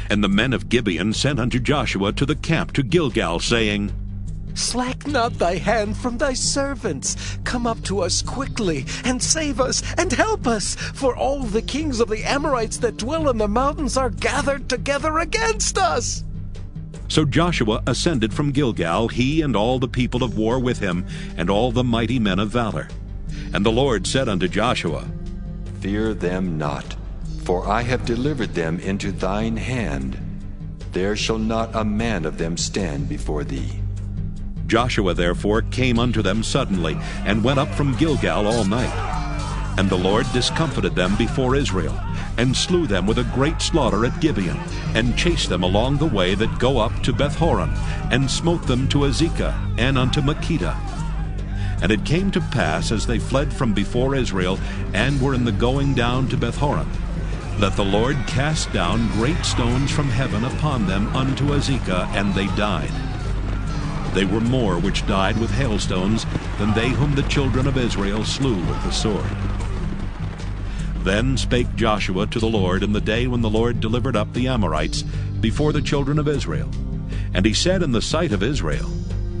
And the men of Gibeon sent unto Joshua to the camp to Gilgal, saying, Slack not thy hand from thy servants. Come up to us quickly, and save us, and help us, for all the kings of the Amorites that dwell in the mountains are gathered together against us. So Joshua ascended from Gilgal, he and all the people of war with him, and all the mighty men of valor. And the Lord said unto Joshua, Fear them not, for I have delivered them into thine hand. There shall not a man of them stand before thee. Joshua therefore came unto them suddenly, and went up from Gilgal all night. And the Lord discomfited them before Israel, and slew them with a great slaughter at Gibeon, and chased them along the way that go up to Bethhoron, and smote them to Azekah, and unto Makkedah. And it came to pass, as they fled from before Israel, and were in the going down to Bethhoron, that the Lord cast down great stones from heaven upon them unto Azekah, and they died. They were more which died with hailstones than they whom the children of Israel slew with the sword. Then spake Joshua to the Lord in the day when the Lord delivered up the Amorites before the children of Israel. And he said in the sight of Israel,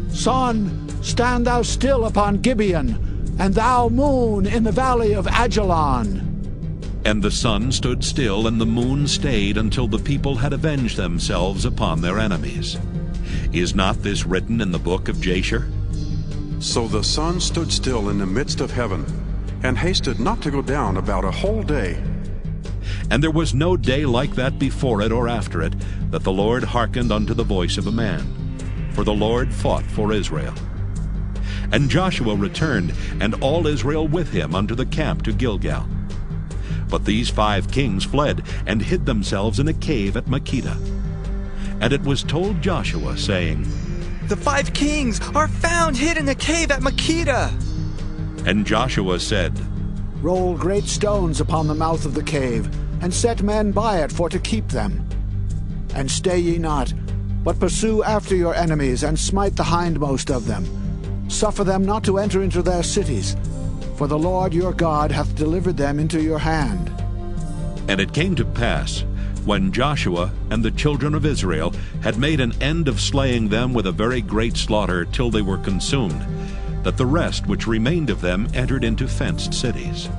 Sun, stand thou still upon Gibeon, and thou moon in the valley of Ajalon. And the sun stood still, and the moon stayed, until the people had avenged themselves upon their enemies. Is not this written in the book of Jasher? So the sun stood still in the midst of heaven, and hasted not to go down about a whole day. And there was no day like that before it or after it, that the Lord hearkened unto the voice of a man. For the Lord fought for Israel. And Joshua returned, and all Israel with him, unto the camp to Gilgal. But these 5 kings fled, and hid themselves in a cave at Makkedah. And it was told Joshua, saying, The 5 kings are found hid in a cave at Makkedah. And Joshua said, Roll great stones upon the mouth of the cave, and set men by it for to keep them. And stay ye not, but pursue after your enemies, and smite the hindmost of them. Suffer them not to enter into their cities, for the Lord your God hath delivered them into your hand. And it came to pass, when Joshua and the children of Israel had made an end of slaying them with a very great slaughter till they were consumed, that the rest which remained of them entered into fenced cities.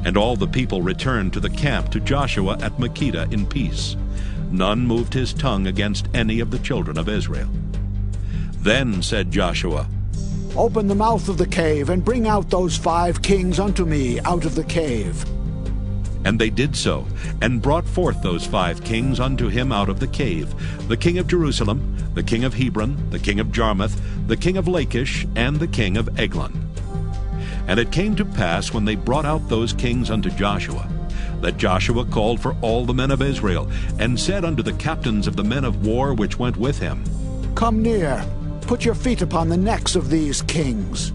And all the people returned to the camp to Joshua at Makkedah in peace. None moved his tongue against any of the children of Israel. Then said Joshua, Open the mouth of the cave, and bring out those 5 kings unto me out of the cave. And they did so, and brought forth those 5 kings unto him out of the cave, the king of Jerusalem, the king of Hebron, the king of Jarmuth, the king of Lachish, and the king of Eglon. And it came to pass, when they brought out those kings unto Joshua, that Joshua called for all the men of Israel, and said unto the captains of the men of war which went with him, Come near, put your feet upon the necks of these kings.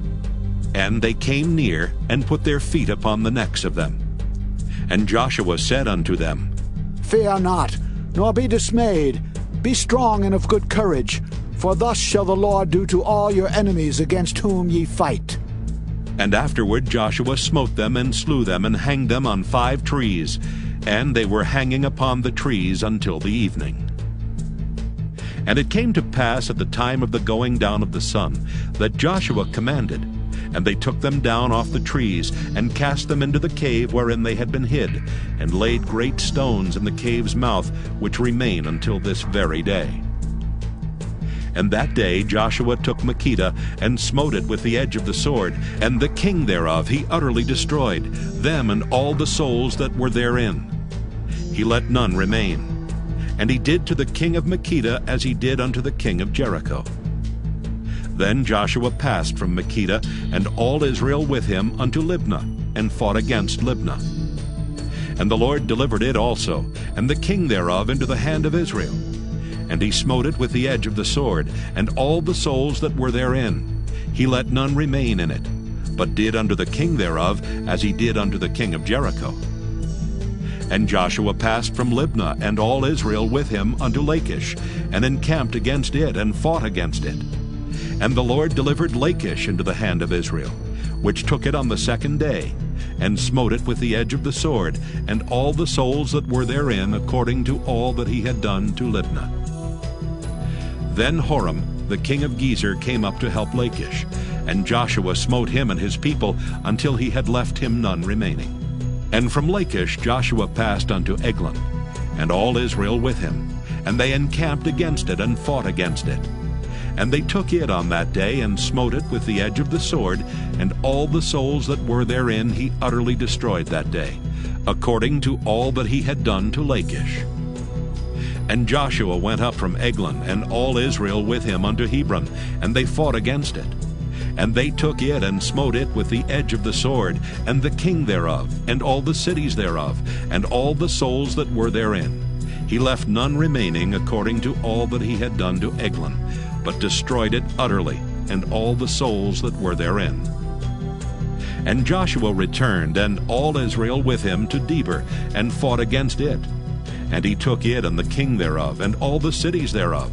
And they came near, and put their feet upon the necks of them. And Joshua said unto them, Fear not, nor be dismayed. Be strong and of good courage, for thus shall the Lord do to all your enemies against whom ye fight. And afterward Joshua smote them, and slew them, and hanged them on 5 trees, and they were hanging upon the trees until the evening. And it came to pass at the time of the going down of the sun, that Joshua commanded, and they took them down off the trees, and cast them into the cave wherein they had been hid, and laid great stones in the cave's mouth, which remain until this very day. And that day Joshua took Makkedah, and smote it with the edge of the sword, and the king thereof he utterly destroyed, them and all the souls that were therein. He let none remain. And he did to the king of Makkedah as he did unto the king of Jericho. Then Joshua passed from Makkedah, and all Israel with him, unto Libnah, and fought against Libnah. And the Lord delivered it also, and the king thereof, into the hand of Israel. And he smote it with the edge of the sword, and all the souls that were therein. He let none remain in it, but did unto the king thereof as he did unto the king of Jericho. And Joshua passed from Libnah, and all Israel with him, unto Lachish, and encamped against it, and fought against it. And the Lord delivered Lachish into the hand of Israel, which took it on the 2nd day, and smote it with the edge of the sword, and all the souls that were therein, according to all that he had done to Libnah. Then Horam, the king of Gezer, came up to help Lachish, and Joshua smote him and his people until he had left him none remaining. And from Lachish Joshua passed unto Eglon, and all Israel with him, and they encamped against it, and fought against it. And they took it on that day, and smote it with the edge of the sword, and all the souls that were therein he utterly destroyed that day, according to all that he had done to Lachish. And Joshua went up from Eglon, and all Israel with him, unto Hebron, and they fought against it. And they took it, and smote it with the edge of the sword, and the king thereof, and all the cities thereof, and all the souls that were therein. He left none remaining, according to all that he had done to Eglon, but destroyed it utterly, and all the souls that were therein. And Joshua returned, and all Israel with him, to Debir, and fought against it. And he took it, and the king thereof, and all the cities thereof.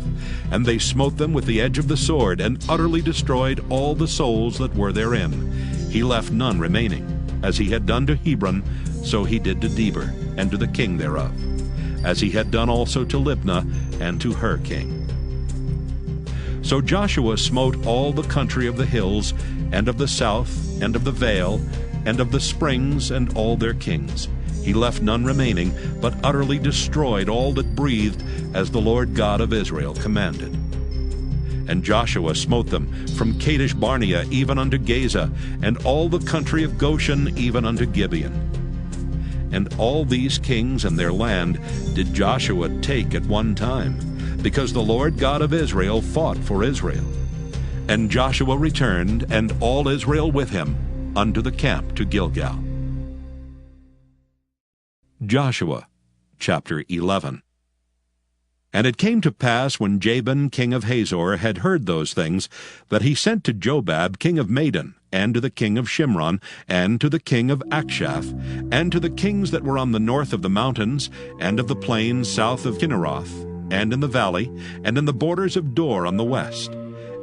And they smote them with the edge of the sword, and utterly destroyed all the souls that were therein. He left none remaining. As he had done to Hebron, so he did to Debir, and to the king thereof, as he had done also to Libnah, and to her king. So Joshua smote all the country of the hills, and of the south, and of the vale, and of the springs, and all their kings. He left none remaining, but utterly destroyed all that breathed, as the Lord God of Israel commanded. And Joshua smote them from Kadesh Barnea even unto Gaza, and all the country of Goshen even unto Gibeon. And all these kings and their land did Joshua take at one time, because the Lord God of Israel fought for Israel. And Joshua returned, and all Israel with him, unto the camp to Gilgal. Joshua chapter 11. And it came to pass, when Jabin king of Hazor had heard those things, that he sent to Jobab king of Madon, and to the king of Shimron, and to the king of Akshaph, and to the kings that were on the north of the mountains, and of the plains south of Kinneroth, and in the valley, and in the borders of Dor on the west,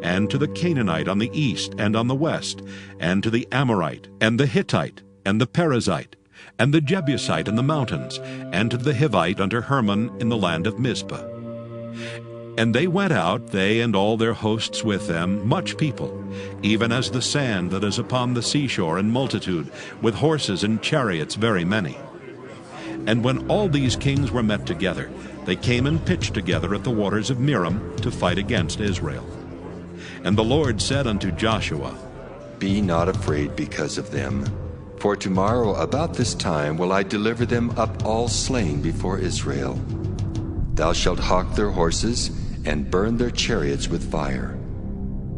and to the Canaanite on the east and on the west, and to the Amorite, and the Hittite, and the Perizzite, and the Jebusite in the mountains, and to the Hivite unto Hermon in the land of Mizpah. And they went out, they and all their hosts with them, much people, even as the sand that is upon the seashore in multitude, with horses and chariots very many. And when all these kings were met together, they came and pitched together at the waters of Merom to fight against Israel. And the Lord said unto Joshua, Be not afraid because of them. For tomorrow about this time will I deliver them up all slain before Israel. Thou shalt hawk their horses, and burned their chariots with fire.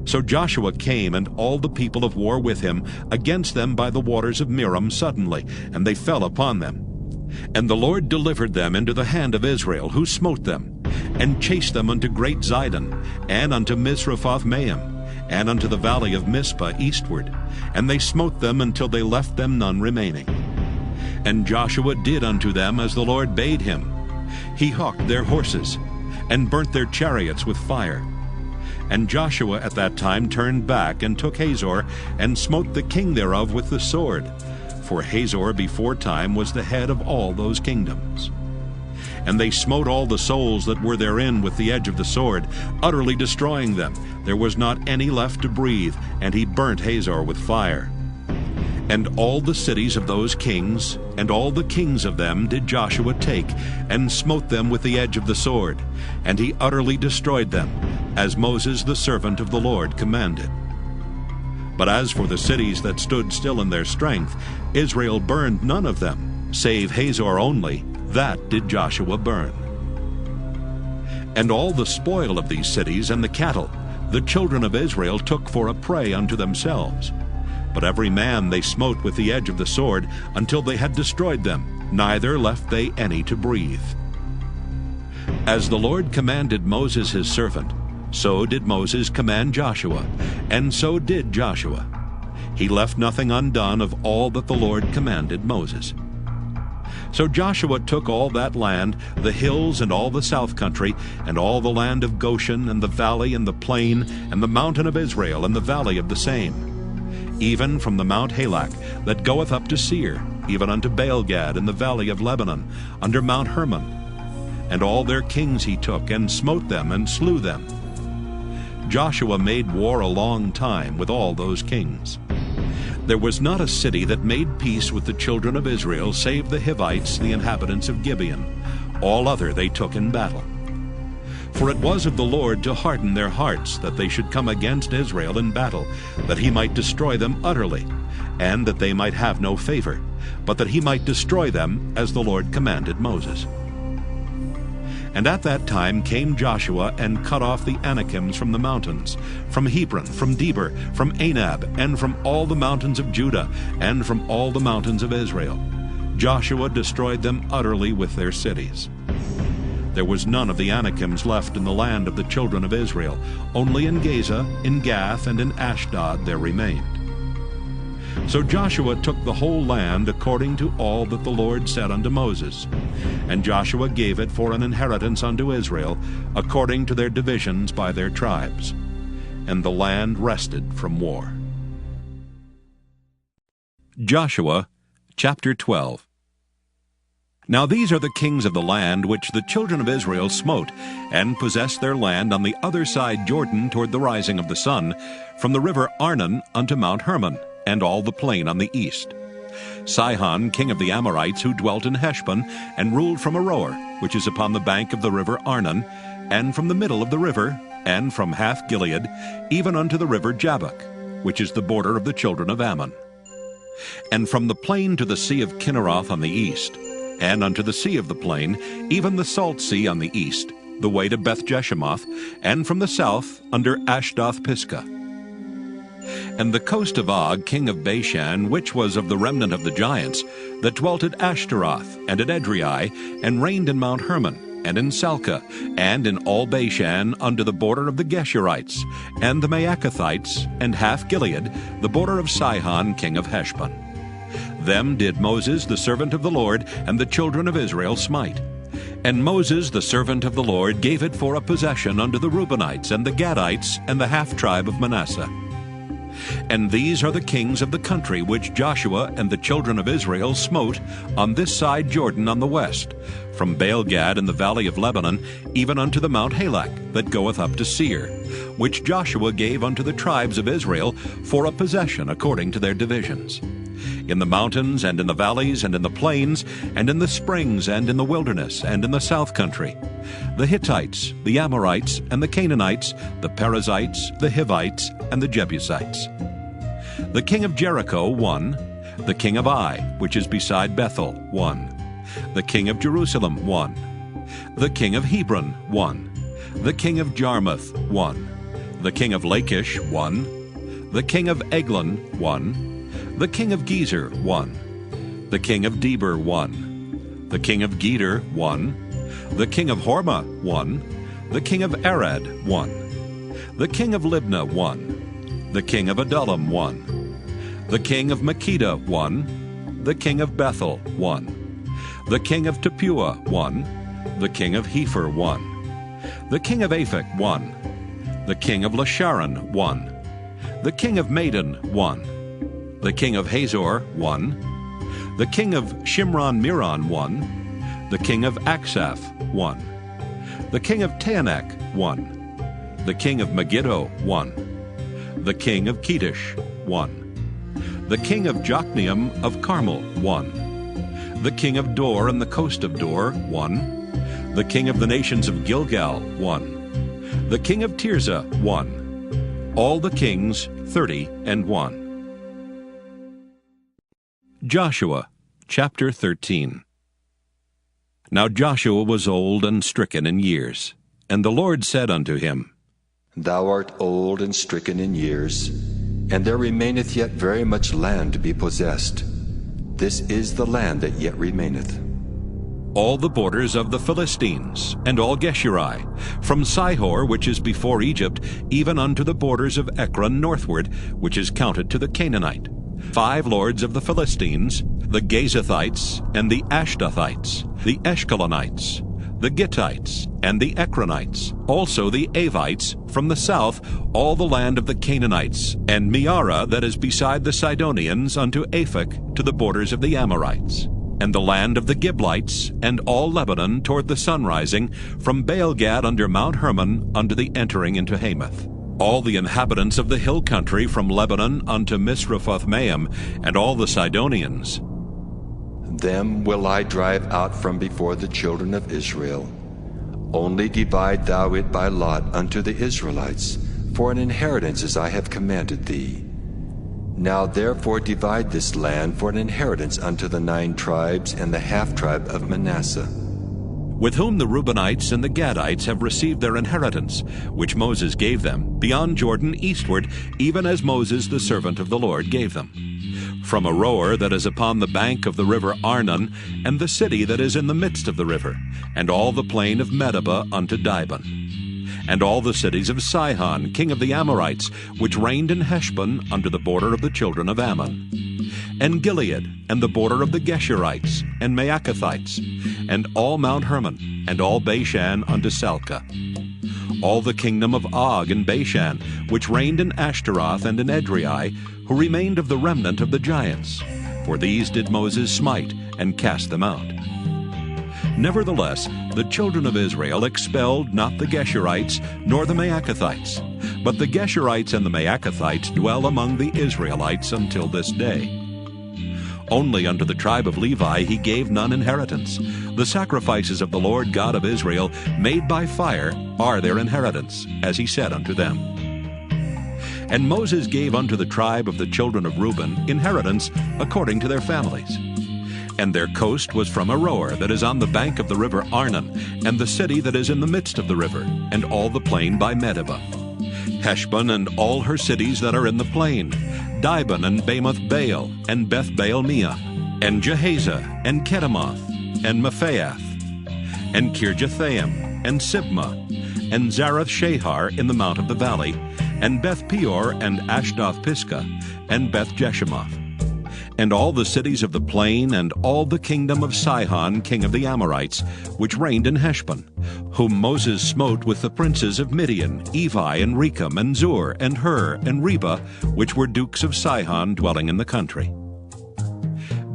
So Joshua came and all the people of war with him against them by the waters of Merom suddenly, and they fell upon them. And the Lord delivered them into the hand of Israel, who smote them, and chased them unto great Zidon, and unto Misrephoth-Maim, and unto the valley of Mizpah eastward. And they smote them until they left them none remaining. And Joshua did unto them as the Lord bade him. He hawked their horses, and burnt their chariots with fire. And Joshua at that time turned back, and took Hazor, and smote the king thereof with the sword. For Hazor before time was the head of all those kingdoms. And they smote all the souls that were therein with the edge of the sword, utterly destroying them. There was not any left to breathe, and he burnt Hazor with fire. And all the cities of those kings, and all the kings of them did Joshua take, and smote them with the edge of the sword, and he utterly destroyed them, as Moses the servant of the Lord commanded. But as for the cities that stood still in their strength, Israel burned none of them, save Hazor only, that did Joshua burn. And all the spoil of these cities and the cattle, the children of Israel took for a prey unto themselves. But every man they smote with the edge of the sword, until they had destroyed them, neither left they any to breathe. As the Lord commanded Moses his servant, so did Moses command Joshua, and so did Joshua. He left nothing undone of all that the Lord commanded Moses. So Joshua took all that land, the hills and all the south country, and all the land of Goshen, and the valley and the plain, and the mountain of Israel, and the valley of the same, even from the Mount Halak, that goeth up to Seir, even unto Baalgad in the valley of Lebanon, under Mount Hermon. And all their kings he took, and smote them, and slew them. Joshua made war a long time with all those kings. There was not a city that made peace with the children of Israel, save the Hivites, the inhabitants of Gibeon. All other they took in battle. For it was of the Lord to harden their hearts, that they should come against Israel in battle, that he might destroy them utterly, and that they might have no favor, but that he might destroy them, as the Lord commanded Moses. And at that time came Joshua, and cut off the Anakims from the mountains, from Hebron, from Debir, from Anab, and from all the mountains of Judah, and from all the mountains of Israel. Joshua destroyed them utterly with their cities. There was none of the Anakims left in the land of the children of Israel. Only in Gaza, in Gath, and in Ashdod there remained. So Joshua took the whole land according to all that the Lord said unto Moses. And Joshua gave it for an inheritance unto Israel, according to their divisions by their tribes. And the land rested from war. Joshua chapter 12. Now these are the kings of the land which the children of Israel smote, and possessed their land on the other side Jordan toward the rising of the sun, from the river Arnon unto Mount Hermon, and all the plain on the east. Sihon, king of the Amorites, who dwelt in Heshbon, and ruled from Aroer, which is upon the bank of the river Arnon, and from the middle of the river, and from Hath-Gilead, even unto the river Jabbok, which is the border of the children of Ammon. And from the plain to the sea of Kinneroth on the east, and unto the sea of the plain, even the salt sea on the east, the way to Beth-Jeshemoth, and from the south under Ashdoth-Pisgah. And the coast of Og, king of Bashan, which was of the remnant of the giants, that dwelt at Ashtaroth, and at Edrei, and reigned in Mount Hermon, and in Salcah, and in all Bashan, unto the border of the Geshurites, and the Maacathites, and Hath-Gilead, the border of Sihon, king of Heshbon. Them did Moses the servant of the Lord and the children of Israel smite. And Moses the servant of the Lord gave it for a possession unto the Reubenites and the Gadites and the half-tribe of Manasseh. And these are the kings of the country which Joshua and the children of Israel smote on this side Jordan on the west, from Baalgad in the valley of Lebanon, even unto the Mount Halak, that goeth up to Seir, which Joshua gave unto the tribes of Israel for a possession according to their divisions. In the mountains, and in the valleys, and in the plains, and in the springs, and in the wilderness, and in the south country, the Hittites, the Amorites, and the Canaanites, the Perizzites, the Hivites, and the Jebusites. The king of Jericho, 1. The king of Ai, which is beside Bethel, 1. The king of Jerusalem, 1. The king of Hebron, 1. The king of Jarmuth, 1. The king of Lachish, 1. The king of Eglon, 1. The king of Gezer, 1. The king of Deber, 1. The king of Geder, 1. The king of Hormah, 1. The king of Arad, 1. The king of Libnah, 1. The king of Adullam, 1. The king of Makkedah, 1. The king of Bethel, 1. The king of Tappuah, 1. The king of Hepher, 1. The king of Aphek, 1. The king of Lasharon, 1. The king of Madon, 1. The king of Hazor, 1. The king of Shimron-Meron, 1. The king of Aksaph, 1. The king of Taanach, 1. The king of Megiddo, 1. The king of Kedesh, 1. The king of Jokneam of Carmel, 1. The king of Dor and the coast of Dor, 1. The king of the nations of Gilgal, 1. The king of Tirzah, 1. All the kings, 30:1. Joshua, chapter 13. Now Joshua was old and stricken in years. And the Lord said unto him, Thou art old and stricken in years, and there remaineth yet very much land to be possessed. This is the land that yet remaineth. All the borders of the Philistines, and all Geshuri, from Sihor, which is before Egypt, even unto the borders of Ekron northward, which is counted to the Canaanite. 5 lords of the Philistines, the Gazathites, and the Ashdothites, the Eshkelonites, the Gittites, and the Ekronites, also the Avites, from the south, all the land of the Canaanites, and Meara that is beside the Sidonians unto Aphek, to the borders of the Amorites, and the land of the Giblites, and all Lebanon toward the sunrising, from Baalgad under Mount Hermon unto the entering into Hamath. All the inhabitants of the hill country from Lebanon unto Misrephoth-maim, and all the Sidonians. Them will I drive out from before the children of Israel. Only divide thou it by lot unto the Israelites, for an inheritance as I have commanded thee. Now therefore divide this land for an inheritance unto the 9 tribes and the half-tribe of Manasseh, with whom the Reubenites and the Gadites have received their inheritance, which Moses gave them, beyond Jordan eastward, even as Moses the servant of the Lord gave them. From Aroer that is upon the bank of the river Arnon, and the city that is in the midst of the river, and all the plain of Medeba unto Dibon, and all the cities of Sihon, king of the Amorites, which reigned in Heshbon under the border of the children of Ammon, and Gilead, and the border of the Geshurites, and Maacathites, and all Mount Hermon, and all Bashan unto Salcah, all the kingdom of Og and Bashan, which reigned in Ashtaroth and in Edrei, who remained of the remnant of the giants. For these did Moses smite, and cast them out. Nevertheless, the children of Israel expelled not the Geshurites, nor the Maacathites, but the Geshurites and the Maacathites dwell among the Israelites until this day. Only unto the tribe of Levi he gave none inheritance. The sacrifices of the Lord God of Israel, made by fire, are their inheritance, as he said unto them. And Moses gave unto the tribe of the children of Reuben inheritance according to their families. And their coast was from Aroer that is on the bank of the river Arnon, and the city that is in the midst of the river, and all the plain by Medeba, Heshbon and all her cities that are in the plain, Dibon and Bamoth Baal, and Beth Baal Meah, and Jehaza, and Kedemoth, and Mephaath, and Kirjathaim, and Sibmah, and Zarath Shahar in the mount of the valley, and Beth Peor, and Ashdoth Pisgah, and Beth Jeshemoth, and all the cities of the plain, and all the kingdom of Sihon king of the Amorites, which reigned in Heshbon, whom Moses smote with the princes of Midian, Evi, and Rechem, and Zur, and Hur, and Reba, which were dukes of Sihon dwelling in the country.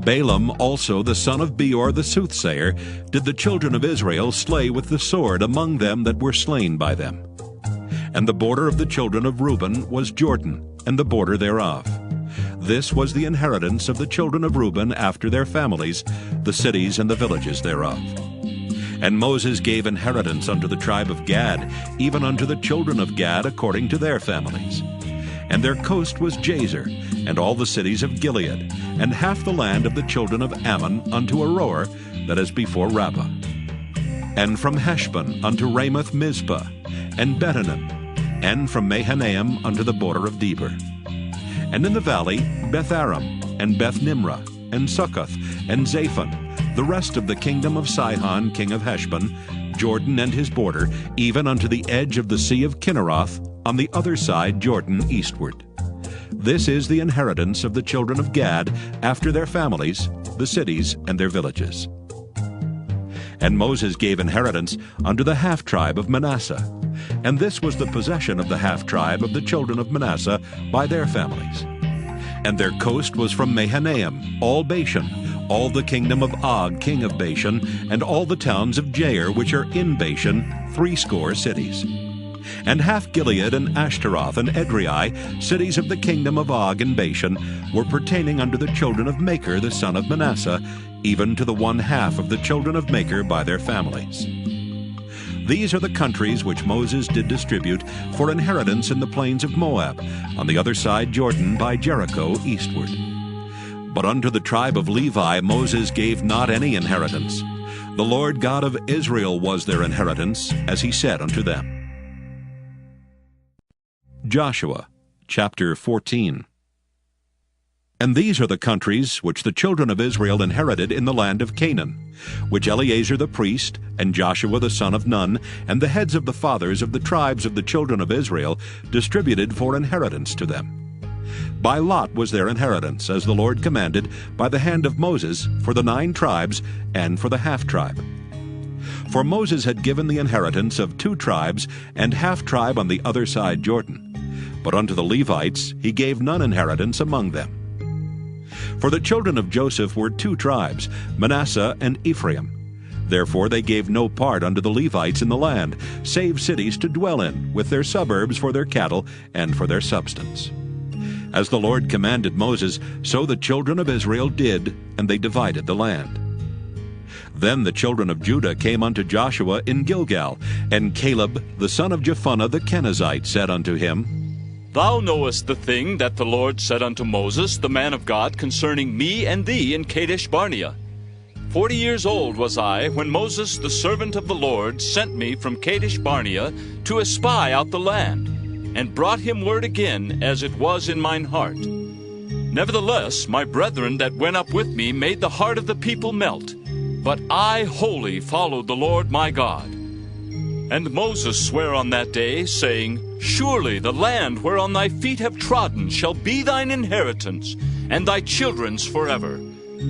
Balaam also the son of Beor the soothsayer did the children of Israel slay with the sword among them that were slain by them. And the border of the children of Reuben was Jordan, and the border thereof. This was the inheritance of the children of Reuben after their families, the cities and the villages thereof. And Moses gave inheritance unto the tribe of Gad, even unto the children of Gad according to their families. And their coast was Jazer, and all the cities of Gilead, and half the land of the children of Ammon unto Aroer, that is before Rabbah. And from Heshbon unto Ramoth Mizpah, and Betanim, and from Mahanaim unto the border of Debir. And in the valley Beth-aram, and Beth-nimrah, and Succoth, and Zaphon, the rest of the kingdom of Sihon king of Heshbon, Jordan and his border, even unto the edge of the sea of Kinneroth, on the other side Jordan eastward. This is the inheritance of the children of Gad after their families, the cities and their villages. And Moses gave inheritance unto the half-tribe of Manasseh, and this was the possession of the half-tribe of the children of Manasseh by their families. And their coast was from Mahanaim, all Bashan, all the kingdom of Og king of Bashan, and all the towns of Jair which are in Bashan, 80 cities. And half Gilead and Ashtaroth and Edrei, cities of the kingdom of Og and Bashan, were pertaining unto the children of Machir the son of Manasseh, even to the 1/2 of the children of Machir by their families. These are the countries which Moses did distribute for inheritance in the plains of Moab, on the other side Jordan by Jericho eastward. But unto the tribe of Levi Moses gave not any inheritance. The Lord God of Israel was their inheritance, as he said unto them. Joshua chapter 14. And these are the countries which the children of Israel inherited in the land of Canaan, which Eleazar the priest, and Joshua the son of Nun, and the heads of the fathers of the tribes of the children of Israel distributed for inheritance to them. By lot was their inheritance, as the Lord commanded, by the hand of Moses, for the 9 tribes, and for the half-tribe. For Moses had given the inheritance of 2 tribes, and half-tribe on the other side Jordan. But unto the Levites he gave none inheritance among them. For the children of Joseph were 2 tribes, Manasseh and Ephraim. Therefore they gave no part unto the Levites in the land, save cities to dwell in, with their suburbs for their cattle and for their substance. As the Lord commanded Moses, so the children of Israel did, and they divided the land. Then the children of Judah came unto Joshua in Gilgal, and Caleb the son of Jephunneh the Kenizzite said unto him, Thou knowest the thing that the Lord said unto Moses, the man of God, concerning me and thee in Kadesh Barnea. 40 years old was I when Moses, the servant of the Lord, sent me from Kadesh Barnea to espy out the land, and brought him word again, as it was in mine heart. Nevertheless, my brethren that went up with me made the heart of the people melt, but I wholly followed the Lord my God. And Moses sware on that day, saying, Surely the land whereon thy feet have trodden shall be thine inheritance, and thy children's forever,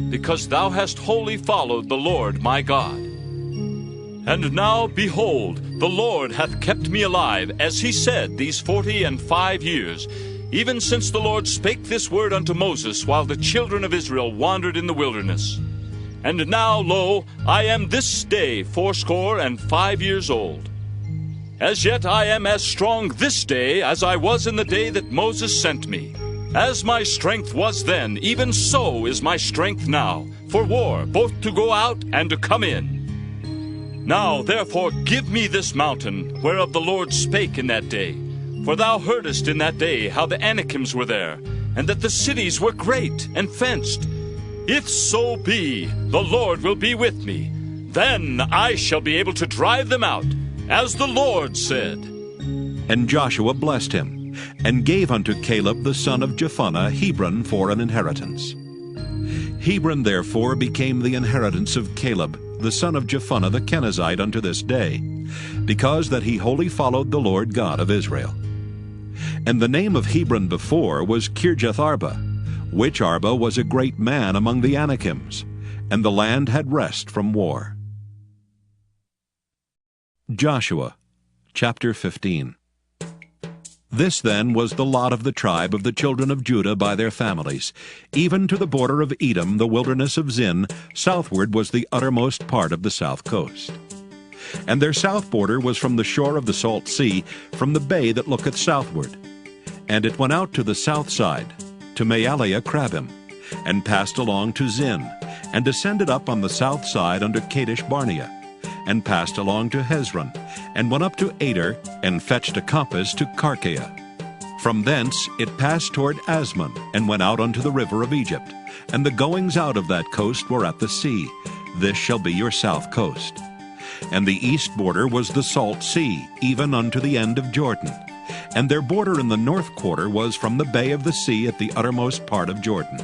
because thou hast wholly followed the Lord my God. And now, behold, the Lord hath kept me alive, as he said, these 45 years, even since the Lord spake this word unto Moses, while the children of Israel wandered in the wilderness. And now, lo, I am this day 85 years old. As yet I am as strong this day as I was in the day that Moses sent me. As my strength was then, even so is my strength now, for war, both to go out and to come in. Now therefore give me this mountain, whereof the Lord spake in that day. For thou heardest in that day how the Anakims were there, and that the cities were great and fenced. If so be the Lord will be with me, then I shall be able to drive them out, as the Lord said. And Joshua blessed him, and gave unto Caleb the son of Jephunneh Hebron for an inheritance. Hebron therefore became the inheritance of Caleb the son of Jephunneh the Kenizzite unto this day, because that he wholly followed the Lord God of Israel. And the name of Hebron before was Kirjath-arba, which Arba was a great man among the Anakims, and the land had rest from war. Joshua chapter 15. This then was the lot of the tribe of the children of Judah by their families. Even to the border of Edom, the wilderness of Zin, southward was the uttermost part of the south coast. And their south border was from the shore of the salt sea, from the bay that looketh southward. And it went out to the south side, to Maaliah Crabim, and passed along to Zin, and descended up on the south side unto Kadesh Barnea, and passed along to Hezron, and went up to Ader, and fetched a compass to Karkea. From thence it passed toward Asmon, and went out unto the river of Egypt, and the goings out of that coast were at the sea. This shall be your south coast. And the east border was the salt sea, even unto the end of Jordan. And their border in the north quarter was from the bay of the sea at the uttermost part of Jordan.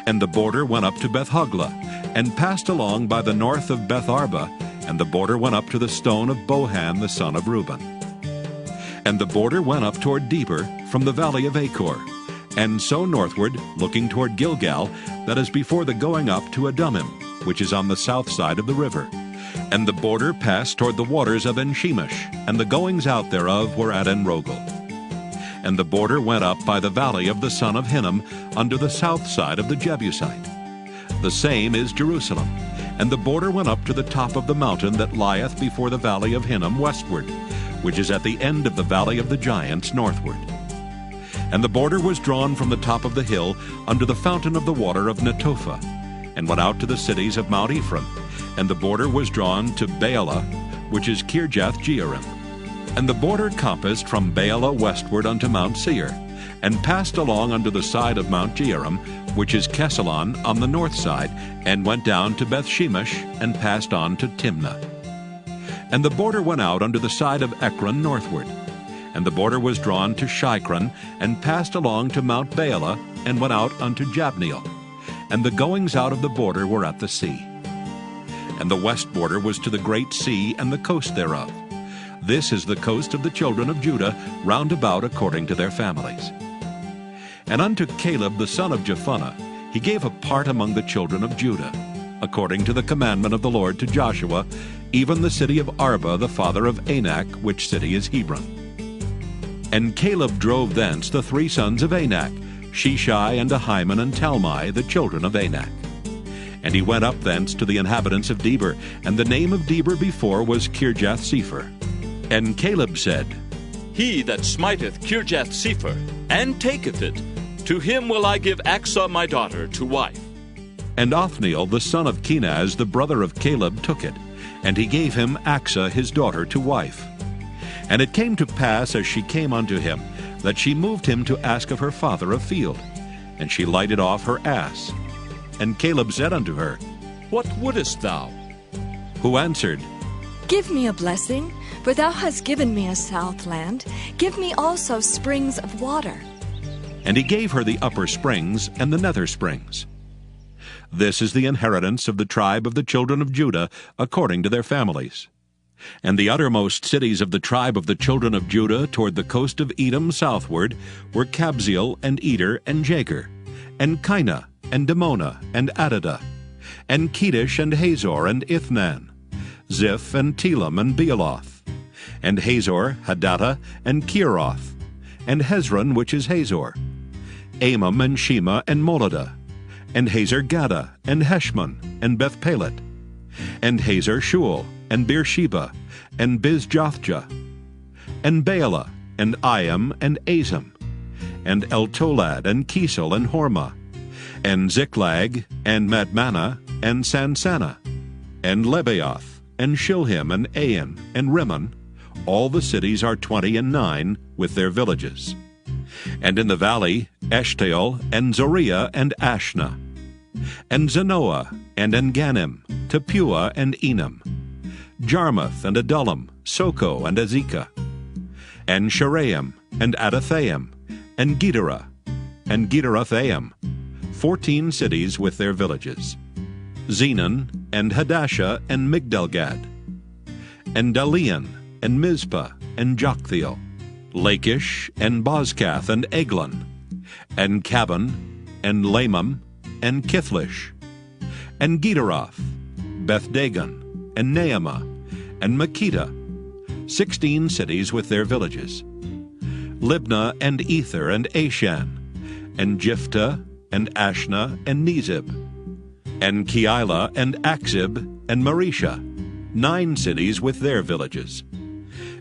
And the border went up to Beth-hoglah, and passed along by the north of Beth-arba, and the border went up to the stone of Bohan the son of Reuben. And the border went up toward Debir from the valley of Achor, and so northward, looking toward Gilgal, that is before the going up to Adumim, which is on the south side of the river. And the border passed toward the waters of En-shemesh, and the goings out thereof were at En-rogel. And the border went up by the valley of the son of Hinnom, unto the south side of the Jebusite. The same is Jerusalem. And the border went up to the top of the mountain that lieth before the valley of Hinnom westward, which is at the end of the valley of the giants northward. And the border was drawn from the top of the hill unto the fountain of the water of Netophah, and went out to the cities of Mount Ephraim. And the border was drawn to Baalah, which is Kirjath-jearim. And the border compassed from Baalah westward unto Mount Seir, and passed along unto the side of Mount Jearim, which is Kesalon on the north side, and went down to Beth-shemesh, and passed on to Timnah. And the border went out unto the side of Ekron northward. And the border was drawn to Shikron, and passed along to Mount Baalah, and went out unto Jabneel. And the goings out of the border were at the sea. And the west border was to the great sea and the coast thereof. This is the coast of the children of Judah, round about according to their families. And unto Caleb the son of Jephunneh he gave a part among the children of Judah, according to the commandment of the Lord to Joshua, even the city of Arba the father of Anak, which city is Hebron. And Caleb drove thence the 3 sons of Anak, Sheshai and Ahiman and Talmai, the children of Anak. And he went up thence to the inhabitants of Debir, and the name of Debir before was Kirjath-sepher. And Caleb said, He that smiteth Kirjath-sepher, and taketh it, to him will I give Achsah my daughter to wife. And Othniel the son of Kenaz, the brother of Caleb, took it, and he gave him Achsah his daughter to wife. And it came to pass, as she came unto him, that she moved him to ask of her father a field. And she lighted off her ass. And Caleb said unto her, What wouldest thou? Who answered, Give me a blessing, for thou hast given me a south land. Give me also springs of water. And he gave her the upper springs and the nether springs. This is the inheritance of the tribe of the children of Judah, according to their families. And the uttermost cities of the tribe of the children of Judah toward the coast of Edom southward were Kabzeel and Eder and Jagur, and Kinah and Dimona and Adadah, and Kedesh and Hazor and Ithnan, Ziph and Telam and Bealoth, and Hazor, Hadattah, and Kieroth, and Hezron, which is Hazor, Amam and Shema and Moladah, and Hazar-Gaddah, and Heshmon, and Beth-pelet, and Hazar-shual, and Beersheba, and Bizjothjah, and Baalah, and Iam, and Azam, and Eltolad, and Kisel, and Hormah, and Ziklag, and Madmanah, and Sansannah, and Lebaoth, and Shilhim, and Ain, and Rimmon. All the cities are 29, with their villages. And in the valley, Eshtaol, and Zoriah, and Ashna, and Zanoah, and Enganim, Tapua, and Enam, Jarmuth, and Adullam, Soko, and Azekah, and Sharaim, and Adathaim, and Gederah, and Gederothaim, 14 cities with their villages, Zenon, and Hadashah, and Migdalgad, and Dalian, and Mizpah, and Joktheel, Lachish, and Bozkath, and Eglon, and Cabon, and Lamam, and Kithlish, and Gederoth, Beth-dagon, and Naamah, and Makkedah, 16 cities with their villages, Libnah, and Ether, and Ashan, and Jiphthah, and Ashna, and Nezib, and Keilah, and Achzib, and Maresha, 9 cities with their villages,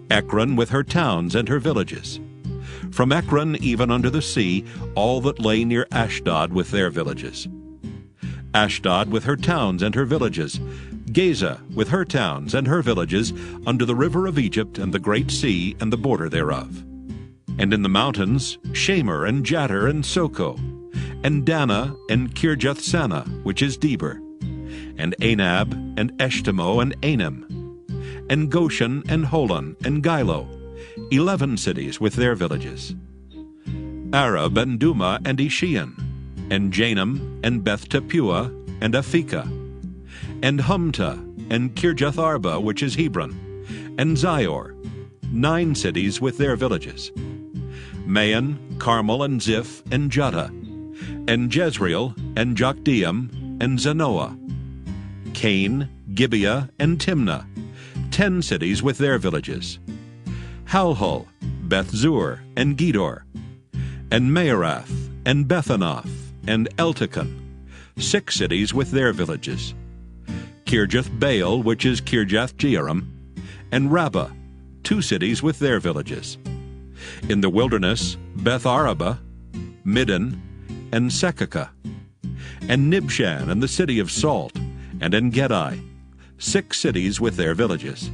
Ekron with her towns and her villages, from Ekron even unto the sea, all that lay near Ashdod with their villages, Ashdod with her towns and her villages, Gaza with her towns and her villages, unto the river of Egypt and the great sea and the border thereof. And in the mountains, Shamer, and Jattir, and Soko, and Dana, and Kirjath-sanah, which is Debir, and Anab, and Eshtemoh, and Anim, and Goshen, and Holon, and Gilo, 11 cities with their villages. Arab, and Duma, and Ishian, and Janam, and Beth Tappuah, and Aphekah, and Humta, and Kirjath Arba, which is Hebron, and Zior, 9 cities with their villages. Maon, Carmel, and Ziph, and Juttah, and Jezreel, and Jokdeam, and Zanoah, Cain, Gibeah, and Timnah, 10 cities with their villages. Halhul, Beth Zur, and Gedor, and Maarath, and Bethanoth, and Eltekon, 6 cities with their villages. Kirjath Baal, which is Kirjath Jearim, and Rabbah, 2 cities with their villages. In the wilderness, Beth Araba, Middin, and Sekakah, and Nibshan, and the city of Salt, and En-Gedi, 6 cities with their villages.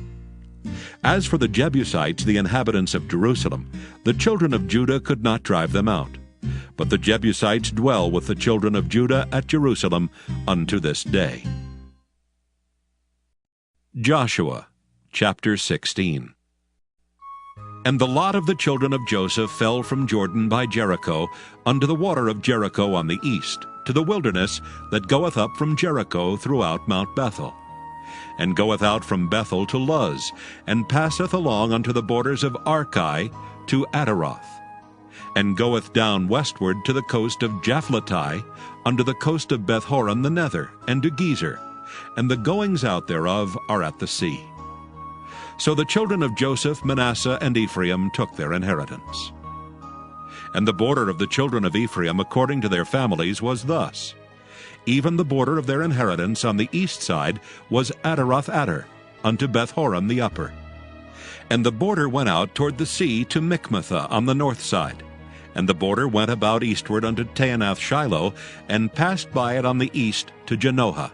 As for the Jebusites, the inhabitants of Jerusalem, the children of Judah could not drive them out. But the Jebusites dwell with the children of Judah at Jerusalem unto this day. Joshua chapter 16. And the lot of the children of Joseph fell from Jordan by Jericho unto the water of Jericho on the east, to the wilderness that goeth up from Jericho throughout Mount Bethel, and goeth out from Bethel to Luz, and passeth along unto the borders of Archi to Ataroth, and goeth down westward to the coast of Japhleti, unto the coast of Beth-horon the nether, and to Gezer, and the goings out thereof are at the sea. So the children of Joseph, Manasseh, and Ephraim took their inheritance. And the border of the children of Ephraim according to their families was thus. Even the border of their inheritance on the east side was Ataroth-Adar, unto Beth-horon the upper. And the border went out toward the sea to Michmethah on the north side. And the border went about eastward unto Taanath-Shiloh, and passed by it on the east to Janoah.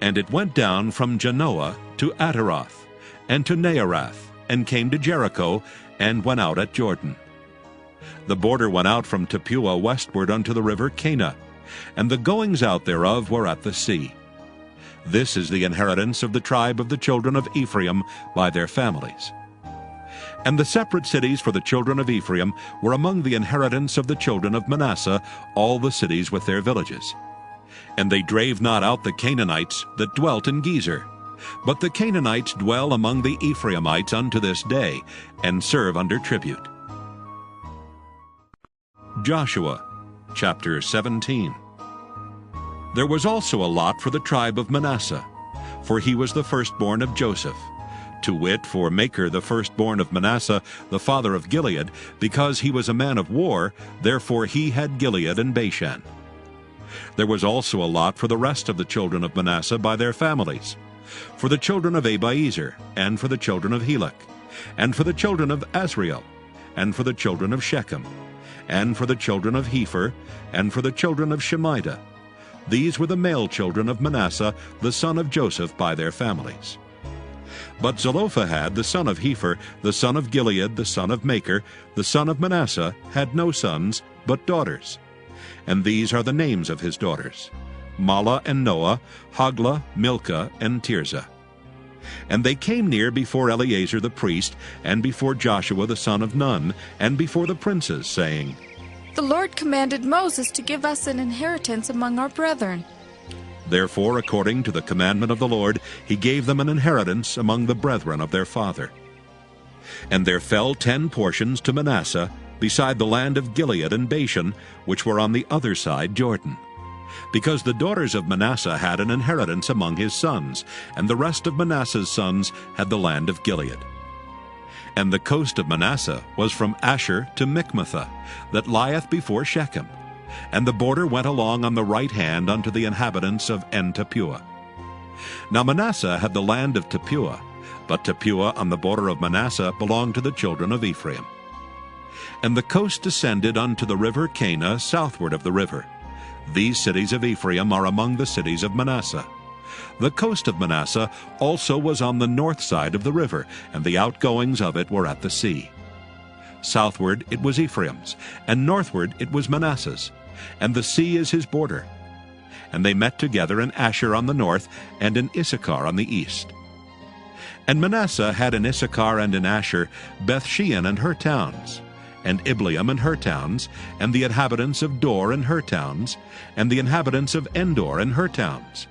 And it went down from Janoah to Ataroth, and to Naarath, and came to Jericho, and went out at Jordan. The border went out from Tappuah westward unto the river Cana, and the goings out thereof were at the sea. This is the inheritance of the tribe of the children of Ephraim by their families. And the separate cities for the children of Ephraim were among the inheritance of the children of Manasseh, all the cities with their villages. And they drave not out the Canaanites that dwelt in Gezer, but the Canaanites dwell among the Ephraimites unto this day, and serve under tribute. Joshua chapter 17. There was also a lot for the tribe of Manasseh, for he was the firstborn of Joseph, to wit, for Machir the firstborn of Manasseh, the father of Gilead, because he was a man of war, therefore he had Gilead and Bashan. There was also a lot for the rest of the children of Manasseh by their families, for the children of Abiezer, and for the children of Helek, and for the children of Asriel, and for the children of Shechem, and for the children of Hepher, and for the children of Shemida. These were the male children of Manasseh, the son of Joseph, by their families. But Zelophehad, the son of Hepher, the son of Gilead, the son of Machir, the son of Manasseh, had no sons, but daughters. And these are the names of his daughters: Mahlah and Noah, Hoglah, Milcah, and Tirzah. And they came near before Eleazar the priest, and before Joshua the son of Nun, and before the princes, saying, The Lord commanded Moses to give us an inheritance among our brethren. Therefore, according to the commandment of the Lord, he gave them an inheritance among the brethren of their father. And there fell 10 portions to Manasseh, beside the land of Gilead and Bashan, which were on the other side Jordan, because the daughters of Manasseh had an inheritance among his sons, and the rest of Manasseh's sons had the land of Gilead. And the coast of Manasseh was from Asher to Michmethah, that lieth before Shechem, and the border went along on the right hand unto the inhabitants of En-Tappuah. Now Manasseh had the land of Tappuah, but Tappuah on the border of Manasseh belonged to the children of Ephraim. And the coast descended unto the river Cana southward of the river. These cities of Ephraim are among the cities of Manasseh. The coast of Manasseh also was on the north side of the river, and the outgoings of it were at the sea. Southward it was Ephraim's, and northward it was Manasseh's, and the sea is his border. And they met together in Asher on the north, and in Issachar on the east. And Manasseh had in Issachar and in Asher Bethshean and her towns, and Ibleam and her towns, and the inhabitants of Dor and her towns, and the inhabitants of Endor and her towns,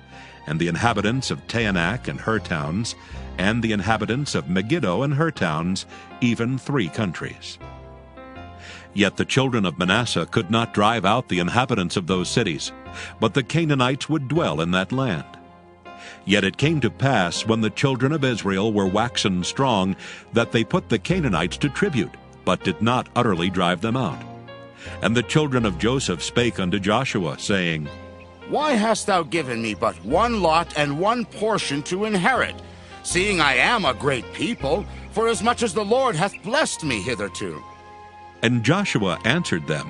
and the inhabitants of Taanach and her towns, and the inhabitants of Megiddo and her towns, even 3 countries. Yet the children of Manasseh could not drive out the inhabitants of those cities, but the Canaanites would dwell in that land. Yet it came to pass, when the children of Israel were waxen strong, that they put the Canaanites to tribute, but did not utterly drive them out. And the children of Joseph spake unto Joshua, saying, Why hast thou given me but 1 lot and 1 portion to inherit, seeing I am a great people, forasmuch as the Lord hath blessed me hitherto? And Joshua answered them,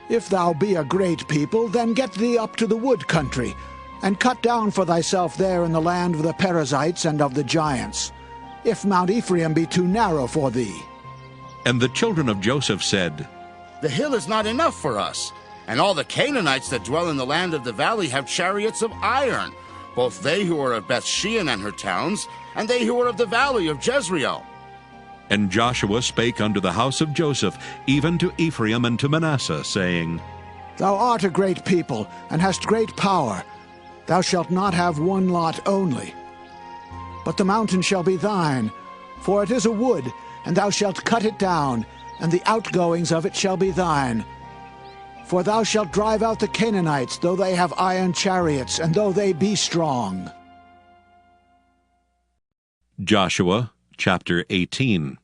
If thou be a great people, then get thee up to the wood country, and cut down for thyself there in the land of the Perizzites and of the giants, if Mount Ephraim be too narrow for thee. And the children of Joseph said, The hill is not enough for us, and all the Canaanites that dwell in the land of the valley have chariots of iron, both they who are of Bethshean and her towns, and they who are of the valley of Jezreel. And Joshua spake unto the house of Joseph, even to Ephraim and to Manasseh, saying, Thou art a great people, and hast great power. Thou shalt not have 1 lot only. But the mountain shall be thine, for it is a wood, and thou shalt cut it down, and the outgoings of it shall be thine. For thou shalt drive out the Canaanites, though they have iron chariots, and though they be strong. Joshua chapter 18.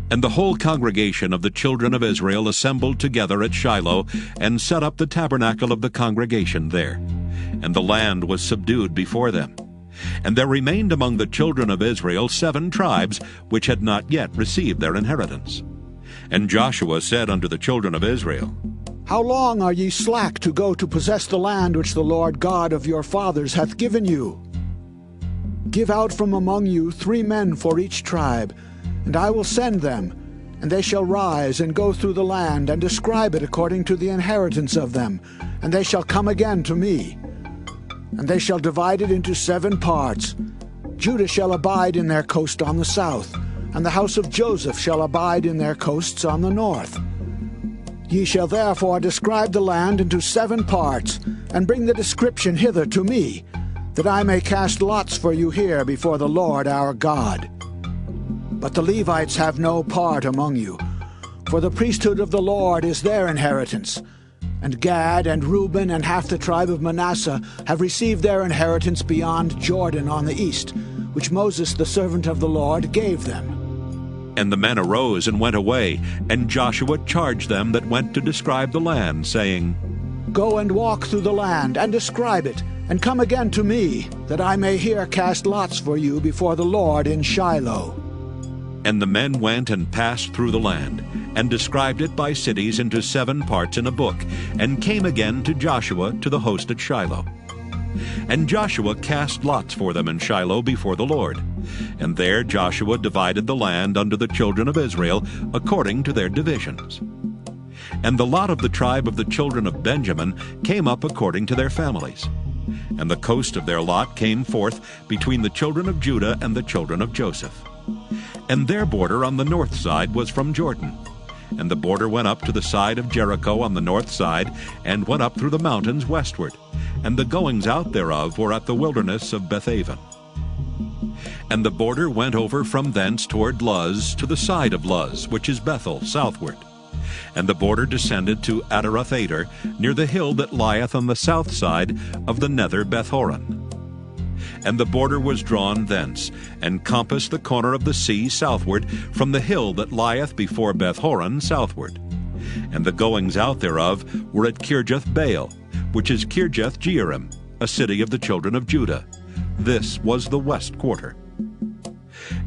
And the whole congregation of the children of Israel assembled together at Shiloh, and set up the tabernacle of the congregation there. And the land was subdued before them. And there remained among the children of Israel 7 tribes, which had not yet received their inheritance. And Joshua said unto the children of Israel, How long are ye slack to go to possess the land which the Lord God of your fathers hath given you? Give out from among you 3 men for each tribe, and I will send them, and they shall rise and go through the land, and describe it according to the inheritance of them, and they shall come again to me. And they shall divide it into 7 parts. Judah shall abide in their coast on the south, and the house of Joseph shall abide in their coasts on the north. Ye shall therefore describe the land into 7 parts, and bring the description hither to me, that I may cast lots for you here before the Lord our God. But the Levites have no part among you, for the priesthood of the Lord is their inheritance. And Gad and Reuben and half the tribe of Manasseh have received their inheritance beyond Jordan on the east, which Moses the servant of the Lord gave them. And the men arose and went away, and Joshua charged them that went to describe the land, saying, Go and walk through the land, and describe it, and come again to me, that I may here cast lots for you before the Lord in Shiloh. And the men went and passed through the land, and described it by cities into 7 parts in a book, and came again to Joshua to the host at Shiloh. And Joshua cast lots for them in Shiloh before the Lord. And there Joshua divided the land unto the children of Israel according to their divisions. And the lot of the tribe of the children of Benjamin came up according to their families. And the coast of their lot came forth between the children of Judah and the children of Joseph. And their border on the north side was from Jordan. And the border went up to the side of Jericho on the north side, and went up through the mountains westward. And the goings out thereof were at the wilderness of Bethaven. And the border went over from thence toward Luz to the side of Luz, which is Bethel, southward. And the border descended to Adaroth-Ader, near the hill that lieth on the south side of the nether Bethhoron. And the border was drawn thence, and compassed the corner of the sea southward, from the hill that lieth before Bethhoron southward. And the goings out thereof were at Kirjath-Baal, which is Kirjath-Jearim, a city of the children of Judah. This was the west quarter.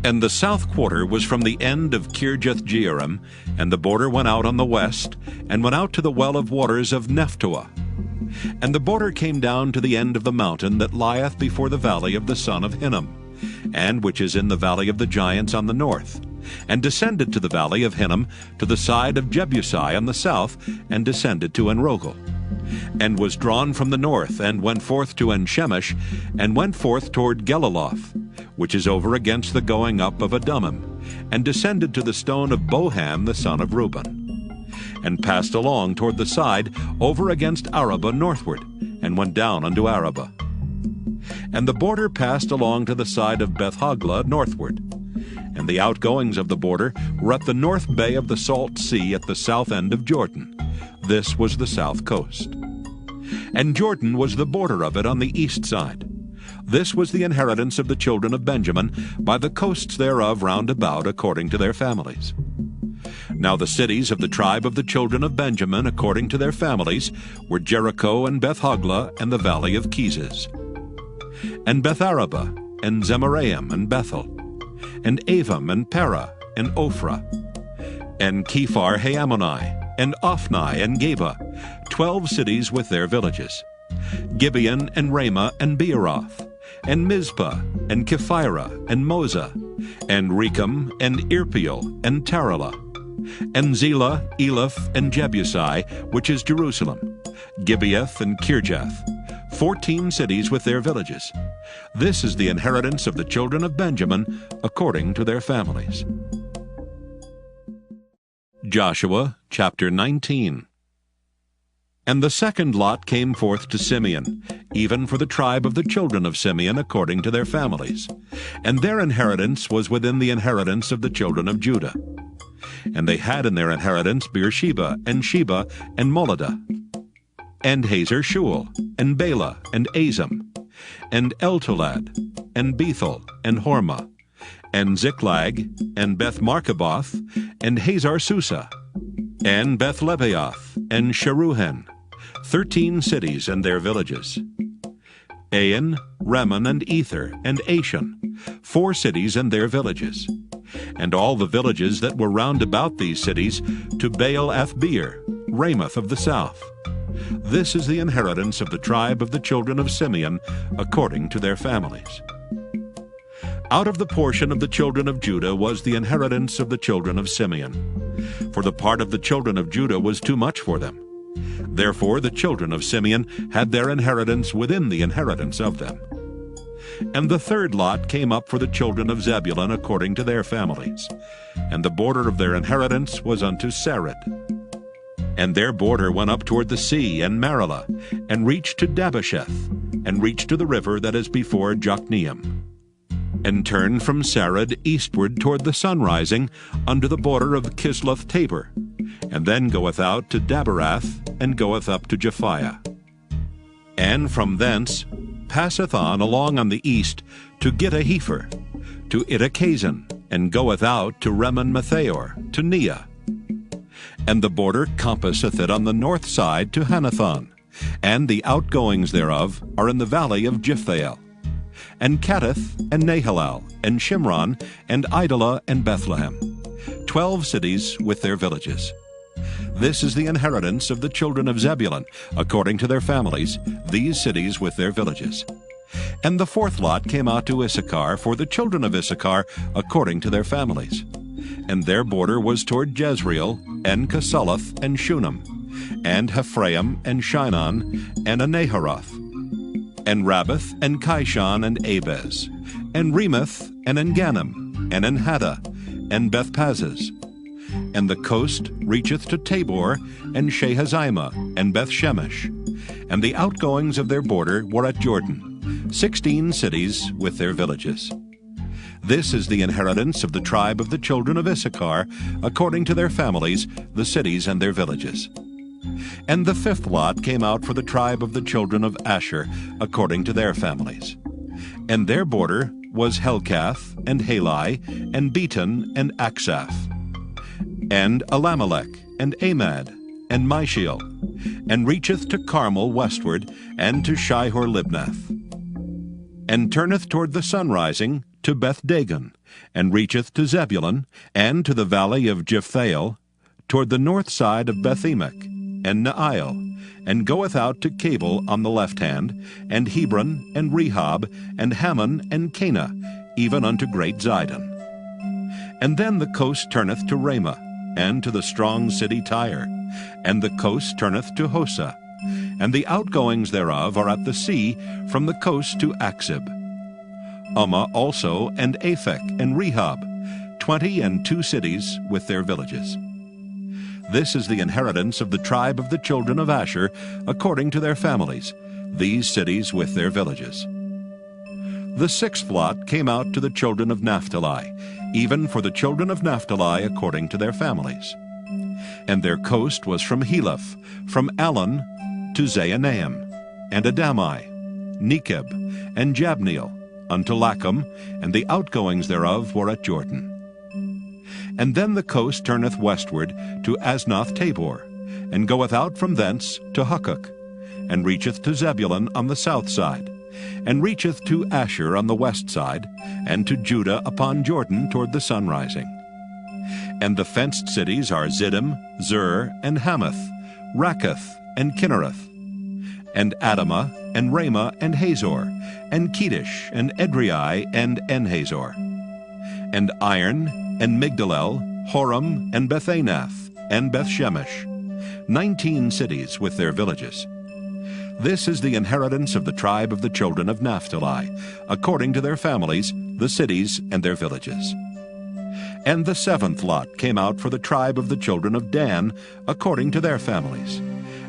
And the south quarter was from the end of Kirjath-Jearim, and the border went out on the west, and went out to the well of waters of Nephtoah. And the border came down to the end of the mountain that lieth before the valley of the son of Hinnom, and which is in the valley of the giants on the north, and descended to the valley of Hinnom, to the side of Jebusi on the south, and descended to Enrogel, and was drawn from the north, and went forth to Enshemesh, and went forth toward Geliloth, which is over against the going up of Adummim, and descended to the stone of Bohan the son of Reuben, and passed along toward the side over against Arabah northward, and went down unto Arabah. And the border passed along to the side of Beth-hoglah northward, and the outgoings of the border were at the north bay of the Salt Sea at the south end of Jordan. This was the south coast. And Jordan was the border of it on the east side. This was the inheritance of the children of Benjamin, by the coasts thereof round about, according to their families. Now the cities of the tribe of the children of Benjamin, according to their families, were Jericho and Beth-hoglah and the valley of Keziz, and Beth-arabah, and Zemaraim, and Bethel, and Avim, and Parah, and Ophrah, and Kephar-Haamoni, and Ophni, and Geba, 12 cities with their villages, Gibeon, and Ramah, and Beeroth, and Mizpah, and Kephirah, and Moza, and Rechem, and Irpeel, and Taralah, and Zelah, Eleph, and Jebusi, which is Jerusalem, Gibeath, and Kirjath, 14 cities with their villages. This is the inheritance of the children of Benjamin, according to their families. Joshua chapter 19. And the second lot came forth to Simeon, even for the tribe of the children of Simeon, according to their families. And their inheritance was within the inheritance of the children of Judah. And they had in their inheritance Beersheba, and Sheba, and Moladah, and Hazer-shual, and Bela, and Azam, and Eltolad, and Bethel, and Hormah, and Ziklag, and Beth-Markaboth, and Hazar-Susa, and Beth-Lebaoth, and Sharuhen, 13 cities and their villages. Ain, Rimmon, and Ether, and Ashan, 4 cities and their villages. And all the villages that were round about these cities, to Baal-athbeer, Ramoth of the south. This is the inheritance of the tribe of the children of Simeon, according to their families. Out of the portion of the children of Judah was the inheritance of the children of Simeon. For the part of the children of Judah was too much for them. Therefore the children of Simeon had their inheritance within the inheritance of them. And the third lot came up for the children of Zebulun according to their families. And the border of their inheritance was unto Sarid. And their border went up toward the sea, and Marilah, and reached to Dabbesheth, and reached to the river that is before Jokneam, and turned from Sarid eastward toward the sunrising, unto the border of Kisloth-Tabor, and then goeth out to Daberath, and goeth up to Japhiah. And from thence passeth on along on the east to Gittahepher, to Ittachazan, and goeth out to Rimmon-Mathaor, to Neah. And the border compasseth it on the north side to Hanathon, and the outgoings thereof are in the valley of Jiphthael, and Kattith, and Nahalal, and Shimron, and Idalah, and Bethlehem, 12 cities with their villages. This is the inheritance of the children of Zebulun, according to their families, these cities with their villages. And the fourth lot came out to Issachar, for the children of Issachar, according to their families. And their border was toward Jezreel, and Casaloth, and Shunem, and Hephraim, and Shinon, and Anaharoth, and Rabbath, and Kishon, and Abez, and Remoth, and Engannim, and Enhaddah, and Bethpazzez. And the coast reacheth to Tabor, and Shehazimah, and Bethshemesh. And the outgoings of their border were at Jordan, 16 cities with their villages. This is the inheritance of the tribe of the children of Issachar, according to their families, the cities and their villages. And the fifth lot came out for the tribe of the children of Asher, according to their families. And their border was Helkath, and Halai, and Beton, and Aksaph, and Alamelech, and Amad, and Mishiel, and reacheth to Carmel westward, and to Shihor-Libnath, and turneth toward the sunrising to Beth-Dagon, and reacheth to Zebulun, and to the valley of Jiphthael, toward the north side of Beth-Emek, and Neiel, and goeth out to Cabel on the left hand, and Hebron, and Rehob, and Hammon, and Cana, even unto great Zidon. And then the coast turneth to Ramah, and to the strong city Tyre, and the coast turneth to Hosa, and the outgoings thereof are at the sea from the coast to Aksib. Ummah also, and Aphek, and Rehob, 22 cities with their villages. This is the inheritance of the tribe of the children of Asher, according to their families, these cities with their villages. The sixth lot came out to the children of Naphtali, even for the children of Naphtali according to their families. And their coast was from Heleph, from Allon to Zaanaim, and Adami, Nekeb, and Jabneel, unto Lacham, and the outgoings thereof were at Jordan. And then the coast turneth westward to Aznoth Tabor, and goeth out from thence to Hukkok, and reacheth to Zebulun on the south side, and reacheth to Asher on the west side, and to Judah upon Jordan toward the sunrising. And the fenced cities are Ziddim, Zur, and Hamath, Rakkath, and Kinnereth, and Adamah, and Ramah, and Hazor, and Kedesh, and Edrei, and En-Hazor, and Iron, and Migdalel, Horam, and Bethanath, and Bethshemesh, 19 cities with their villages. This is the inheritance of the tribe of the children of Naphtali, according to their families, the cities and their villages. And the seventh lot came out for the tribe of the children of Dan, according to their families.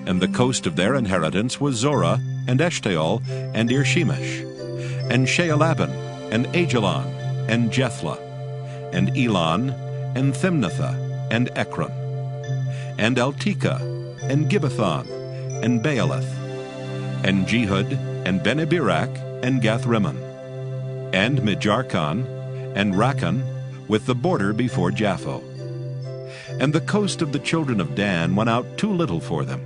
And the coast of their inheritance was Zorah, and Eshtaol, and Irshemesh, and Shaalabin, and Ajalon, and Jethlah, and Elon, and Thimnathah, and Ekron, and Eltekeh, and Gibbethon, and Baalath, and Jehud, and Bene-Berak, and Gath-Rimmon, and Mijarkon, and Rakkon, with the border before Japho. And the coast of the children of Dan went out too little for them.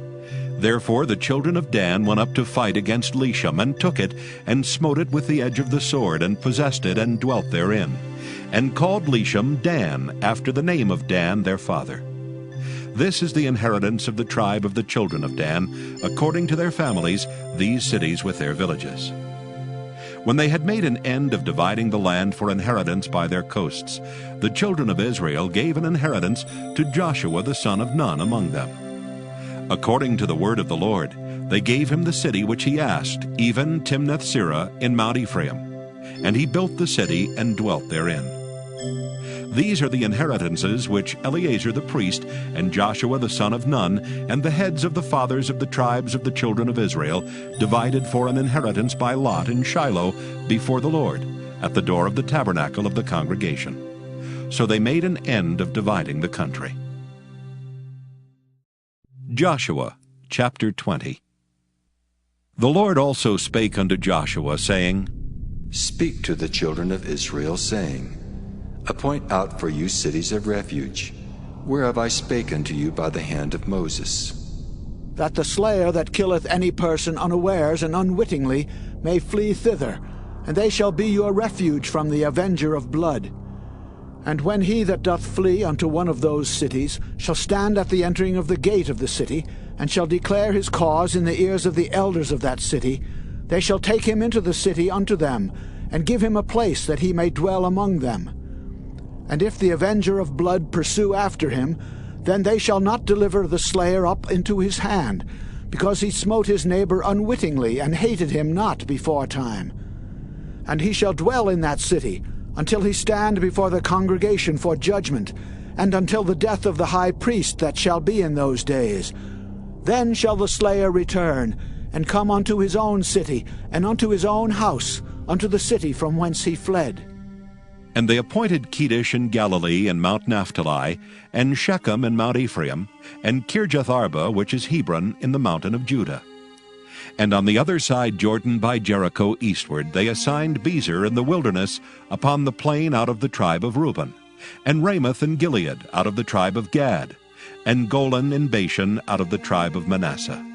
Therefore the children of Dan went up to fight against Leshem, and took it, and smote it with the edge of the sword, and possessed it, and dwelt therein, and called Leshem Dan, after the name of Dan their father. This is the inheritance of the tribe of the children of Dan, according to their families, these cities with their villages. When they had made an end of dividing the land for inheritance by their coasts, the children of Israel gave an inheritance to Joshua the son of Nun among them. According to the word of the Lord, they gave him the city which he asked, even Timnath-Serah in Mount Ephraim. And he built the city and dwelt therein. These are the inheritances which Eleazar the priest, and Joshua the son of Nun, and the heads of the fathers of the tribes of the children of Israel, divided for an inheritance by lot in Shiloh before the Lord, at the door of the tabernacle of the congregation. So they made an end of dividing the country. Joshua chapter 20. The Lord also spake unto Joshua, saying, Speak to the children of Israel, saying, Appoint out for you cities of refuge, whereof I spake unto you by the hand of Moses, that the slayer that killeth any person unawares and unwittingly may flee thither, and they shall be your refuge from the avenger of blood. And when he that doth flee unto one of those cities shall stand at the entering of the gate of the city, and shall declare his cause in the ears of the elders of that city, they shall take him into the city unto them, and give him a place that he may dwell among them. And if the avenger of blood pursue after him, then they shall not deliver the slayer up into his hand, because he smote his neighbor unwittingly, and hated him not before time. And he shall dwell in that city, until he stand before the congregation for judgment, and until the death of the high priest that shall be in those days. Then shall the slayer return, and come unto his own city, and unto his own house, unto the city from whence he fled. And they appointed Kedesh in Galilee and Mount Naphtali, and Shechem in Mount Ephraim, and Kirjath-Arba, which is Hebron, in the mountain of Judah. And on the other side Jordan by Jericho eastward they assigned Bezer in the wilderness upon the plain out of the tribe of Reuben, and Ramoth in Gilead out of the tribe of Gad, and Golan in Bashan out of the tribe of Manasseh.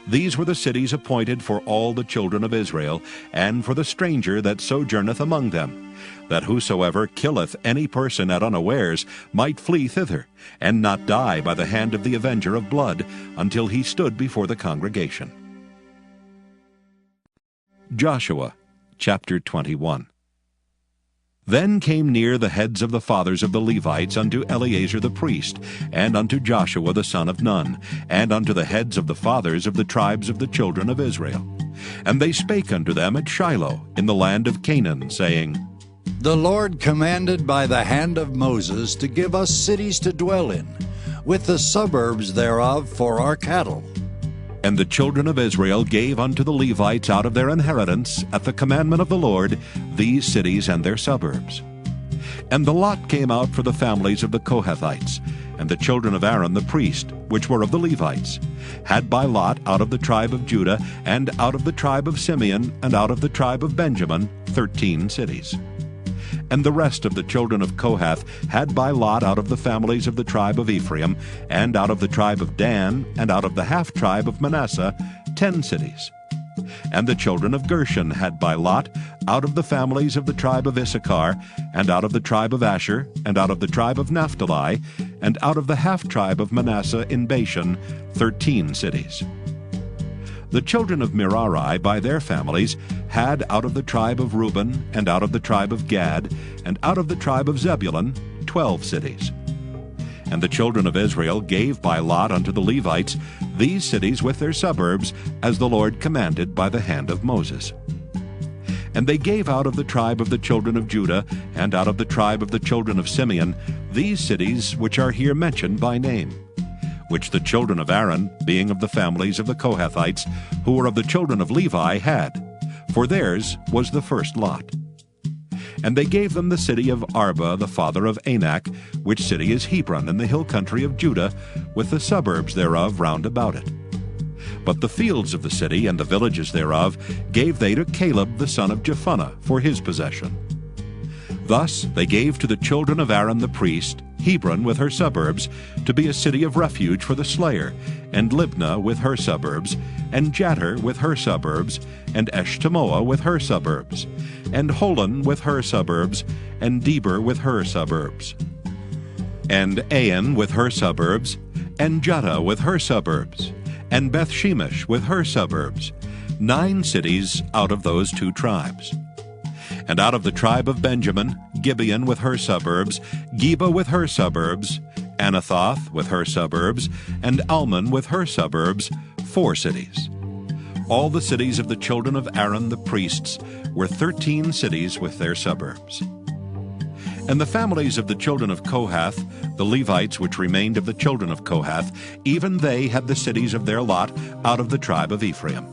These were the cities appointed for all the children of Israel, and for the stranger that sojourneth among them, that whosoever killeth any person at unawares might flee thither, and not die by the hand of the avenger of blood, until he stood before the congregation. Joshua chapter 21. Then came near the heads of the fathers of the Levites unto Eleazar the priest, and unto Joshua the son of Nun, and unto the heads of the fathers of the tribes of the children of Israel. And they spake unto them at Shiloh in the land of Canaan, saying, The Lord commanded by the hand of Moses to give us cities to dwell in, with the suburbs thereof for our cattle. And the children of Israel gave unto the Levites out of their inheritance, at the commandment of the Lord, these cities and their suburbs. And the lot came out for the families of the Kohathites, and the children of Aaron the priest, which were of the Levites, had by lot out of the tribe of Judah, and out of the tribe of Simeon, and out of the tribe of Benjamin, 13 cities. And the rest of the children of Kohath had by lot out of the families of the tribe of Ephraim, and out of the tribe of Dan, and out of the half-tribe of Manasseh, 10 cities. And the children of Gershon had by lot out of the families of the tribe of Issachar, and out of the tribe of Asher, and out of the tribe of Naphtali, and out of the half-tribe of Manasseh in Bashan, 13 cities. The children of Merari by their families had out of the tribe of Reuben, and out of the tribe of Gad, and out of the tribe of Zebulun, 12 cities. And the children of Israel gave by lot unto the Levites these cities with their suburbs, as the Lord commanded by the hand of Moses. And they gave out of the tribe of the children of Judah, and out of the tribe of the children of Simeon, these cities which are here mentioned by name, which the children of Aaron, being of the families of the Kohathites, who were of the children of Levi, had, for theirs was the first lot. And they gave them the city of Arba, the father of Anak, which city is Hebron in the hill country of Judah, with the suburbs thereof round about it. But the fields of the city and the villages thereof gave they to Caleb the son of Jephunneh for his possession. Thus they gave to the children of Aaron the priest Hebron with her suburbs, to be a city of refuge for the slayer, and Libnah with her suburbs, and Jattir with her suburbs, and Eshtemoa with her suburbs, and Holon with her suburbs, and Deber with her suburbs, and Ain with her suburbs, and Juttah with her suburbs, and Beth-shemesh with her suburbs, 9 cities out of those 2 tribes. And out of the tribe of Benjamin, Gibeon with her suburbs, Geba with her suburbs, Anathoth with her suburbs, and Almon with her suburbs, 4 cities. All the cities of the children of Aaron the priests were 13 cities with their suburbs. And the families of the children of Kohath, the Levites which remained of the children of Kohath, even they had the cities of their lot out of the tribe of Ephraim.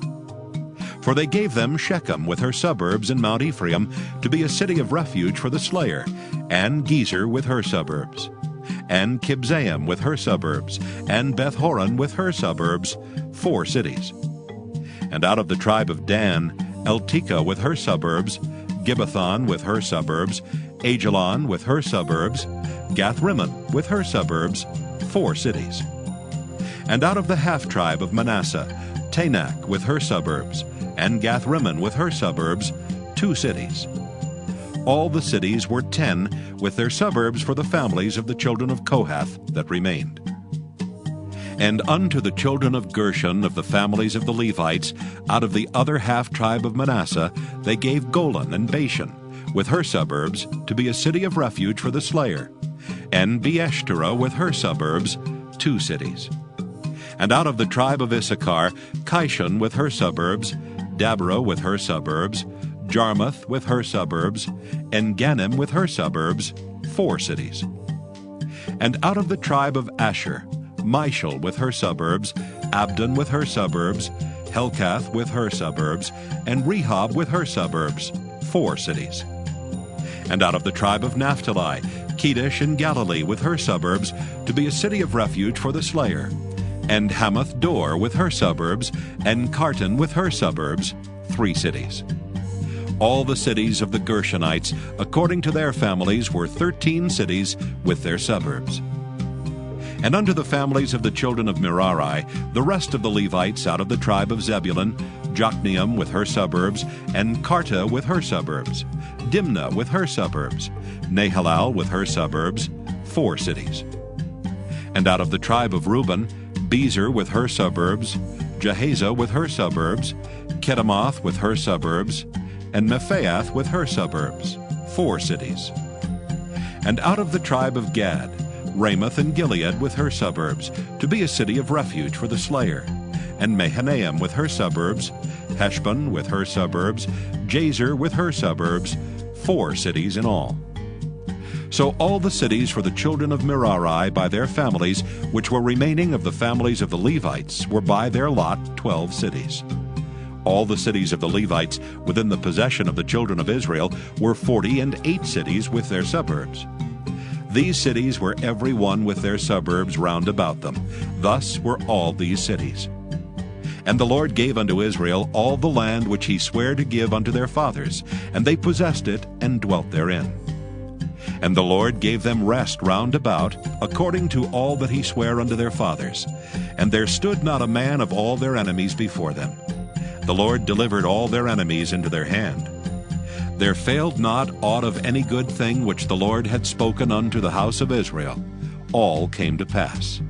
For they gave them Shechem with her suburbs in Mount Ephraim, to be a city of refuge for the slayer, and Gezer with her suburbs, and Kibzaim with her suburbs, and Beth-horon with her suburbs, 4 cities. And out of the tribe of Dan, Eltekeh with her suburbs, Gibbethon with her suburbs, Ajalon with her suburbs, Gathrimmon with her suburbs, 4 cities. And out of the half-tribe of Manasseh, Tanakh with her suburbs, and Gathrimmon with her suburbs, 2 cities. All the cities were 10, with their suburbs for the families of the children of Kohath that remained. And unto the children of Gershon of the families of the Levites, out of the other half-tribe of Manasseh, they gave Golan and Bashan, with her suburbs, to be a city of refuge for the slayer, and Beeshterah with her suburbs, 2 cities. And out of the tribe of Issachar, Kishon with her suburbs, Dabarah with her suburbs, Jarmuth with her suburbs, and Ganim with her suburbs, 4 cities. And out of the tribe of Asher, Mishal with her suburbs, Abdon with her suburbs, Helkath with her suburbs, and Rehob with her suburbs, 4 cities. And out of the tribe of Naphtali, Kedesh in Galilee with her suburbs, to be a city of refuge for the slayer, and Hamath Dor with her suburbs, and Kartan with her suburbs, 3 cities. All the cities of the Gershonites, according to their families, were 13 cities with their suburbs. And unto the families of the children of Merari, the rest of the Levites out of the tribe of Zebulun, Jokneam with her suburbs, and Karta with her suburbs, Dimnah with her suburbs, Nahalal with her suburbs, 4 cities. And out of the tribe of Reuben, Bezer with her suburbs, Jahaziah with her suburbs, Kedemoth with her suburbs, and Mephaath with her suburbs, 4 cities. And out of the tribe of Gad, Ramoth and Gilead with her suburbs, to be a city of refuge for the slayer, and Mahanaim with her suburbs, Heshbon with her suburbs, Jazer with her suburbs, 4 cities in all. So all the cities for the children of Merari by their families, which were remaining of the families of the Levites, were by their lot 12 cities. All the cities of the Levites within the possession of the children of Israel were 48 cities with their suburbs. These cities were every one with their suburbs round about them. Thus were all these cities. And the Lord gave unto Israel all the land which he sware to give unto their fathers, and they possessed it and dwelt therein. And the Lord gave them rest round about, according to all that he sware unto their fathers. And there stood not a man of all their enemies before them. The Lord delivered all their enemies into their hand. There failed not aught of any good thing which the Lord had spoken unto the house of Israel. All came to pass.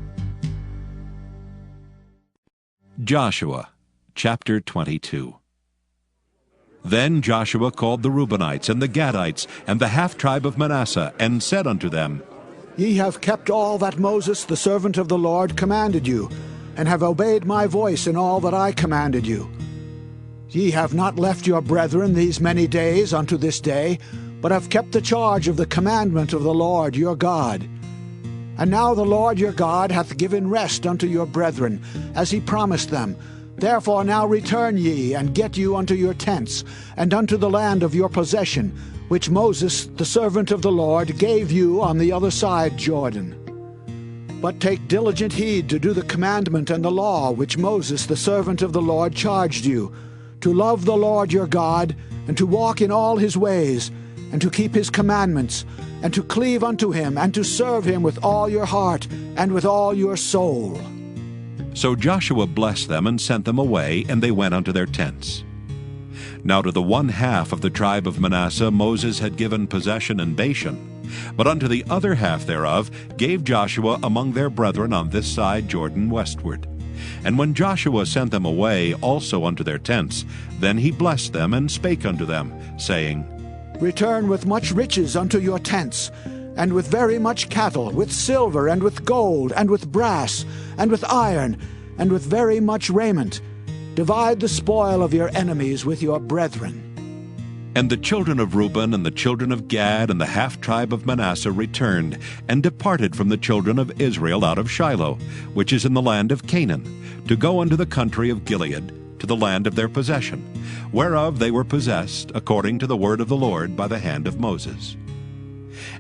Joshua chapter 22. Then Joshua called the Reubenites and the Gadites and the half-tribe of Manasseh, and said unto them, Ye have kept all that Moses the servant of the Lord commanded you, and have obeyed my voice in all that I commanded you. Ye have not left your brethren these many days unto this day, but have kept the charge of the commandment of the Lord your God. And now the Lord your God hath given rest unto your brethren, as he promised them. Therefore now return ye, and get you unto your tents, and unto the land of your possession, which Moses the servant of the Lord gave you on the other side Jordan. But take diligent heed to do the commandment and the law which Moses the servant of the Lord charged you, to love the Lord your God, and to walk in all his ways, and to keep his commandments, and to cleave unto him, and to serve him with all your heart, and with all your soul. So Joshua blessed them and sent them away, and they went unto their tents. Now to the 1/2 of the tribe of Manasseh Moses had given possession in Bashan, but unto the other half thereof gave Joshua among their brethren on this side Jordan westward. And when Joshua sent them away also unto their tents, then he blessed them and spake unto them, saying, Return with much riches unto your tents, and with very much cattle, with silver, and with gold, and with brass, and with iron, and with very much raiment. Divide the spoil of your enemies with your brethren. And the children of Reuben and the children of Gad and the half-tribe of Manasseh returned, and departed from the children of Israel out of Shiloh, which is in the land of Canaan, to go unto the country of Gilead, to the land of their possession, whereof they were possessed, according to the word of the Lord by the hand of Moses.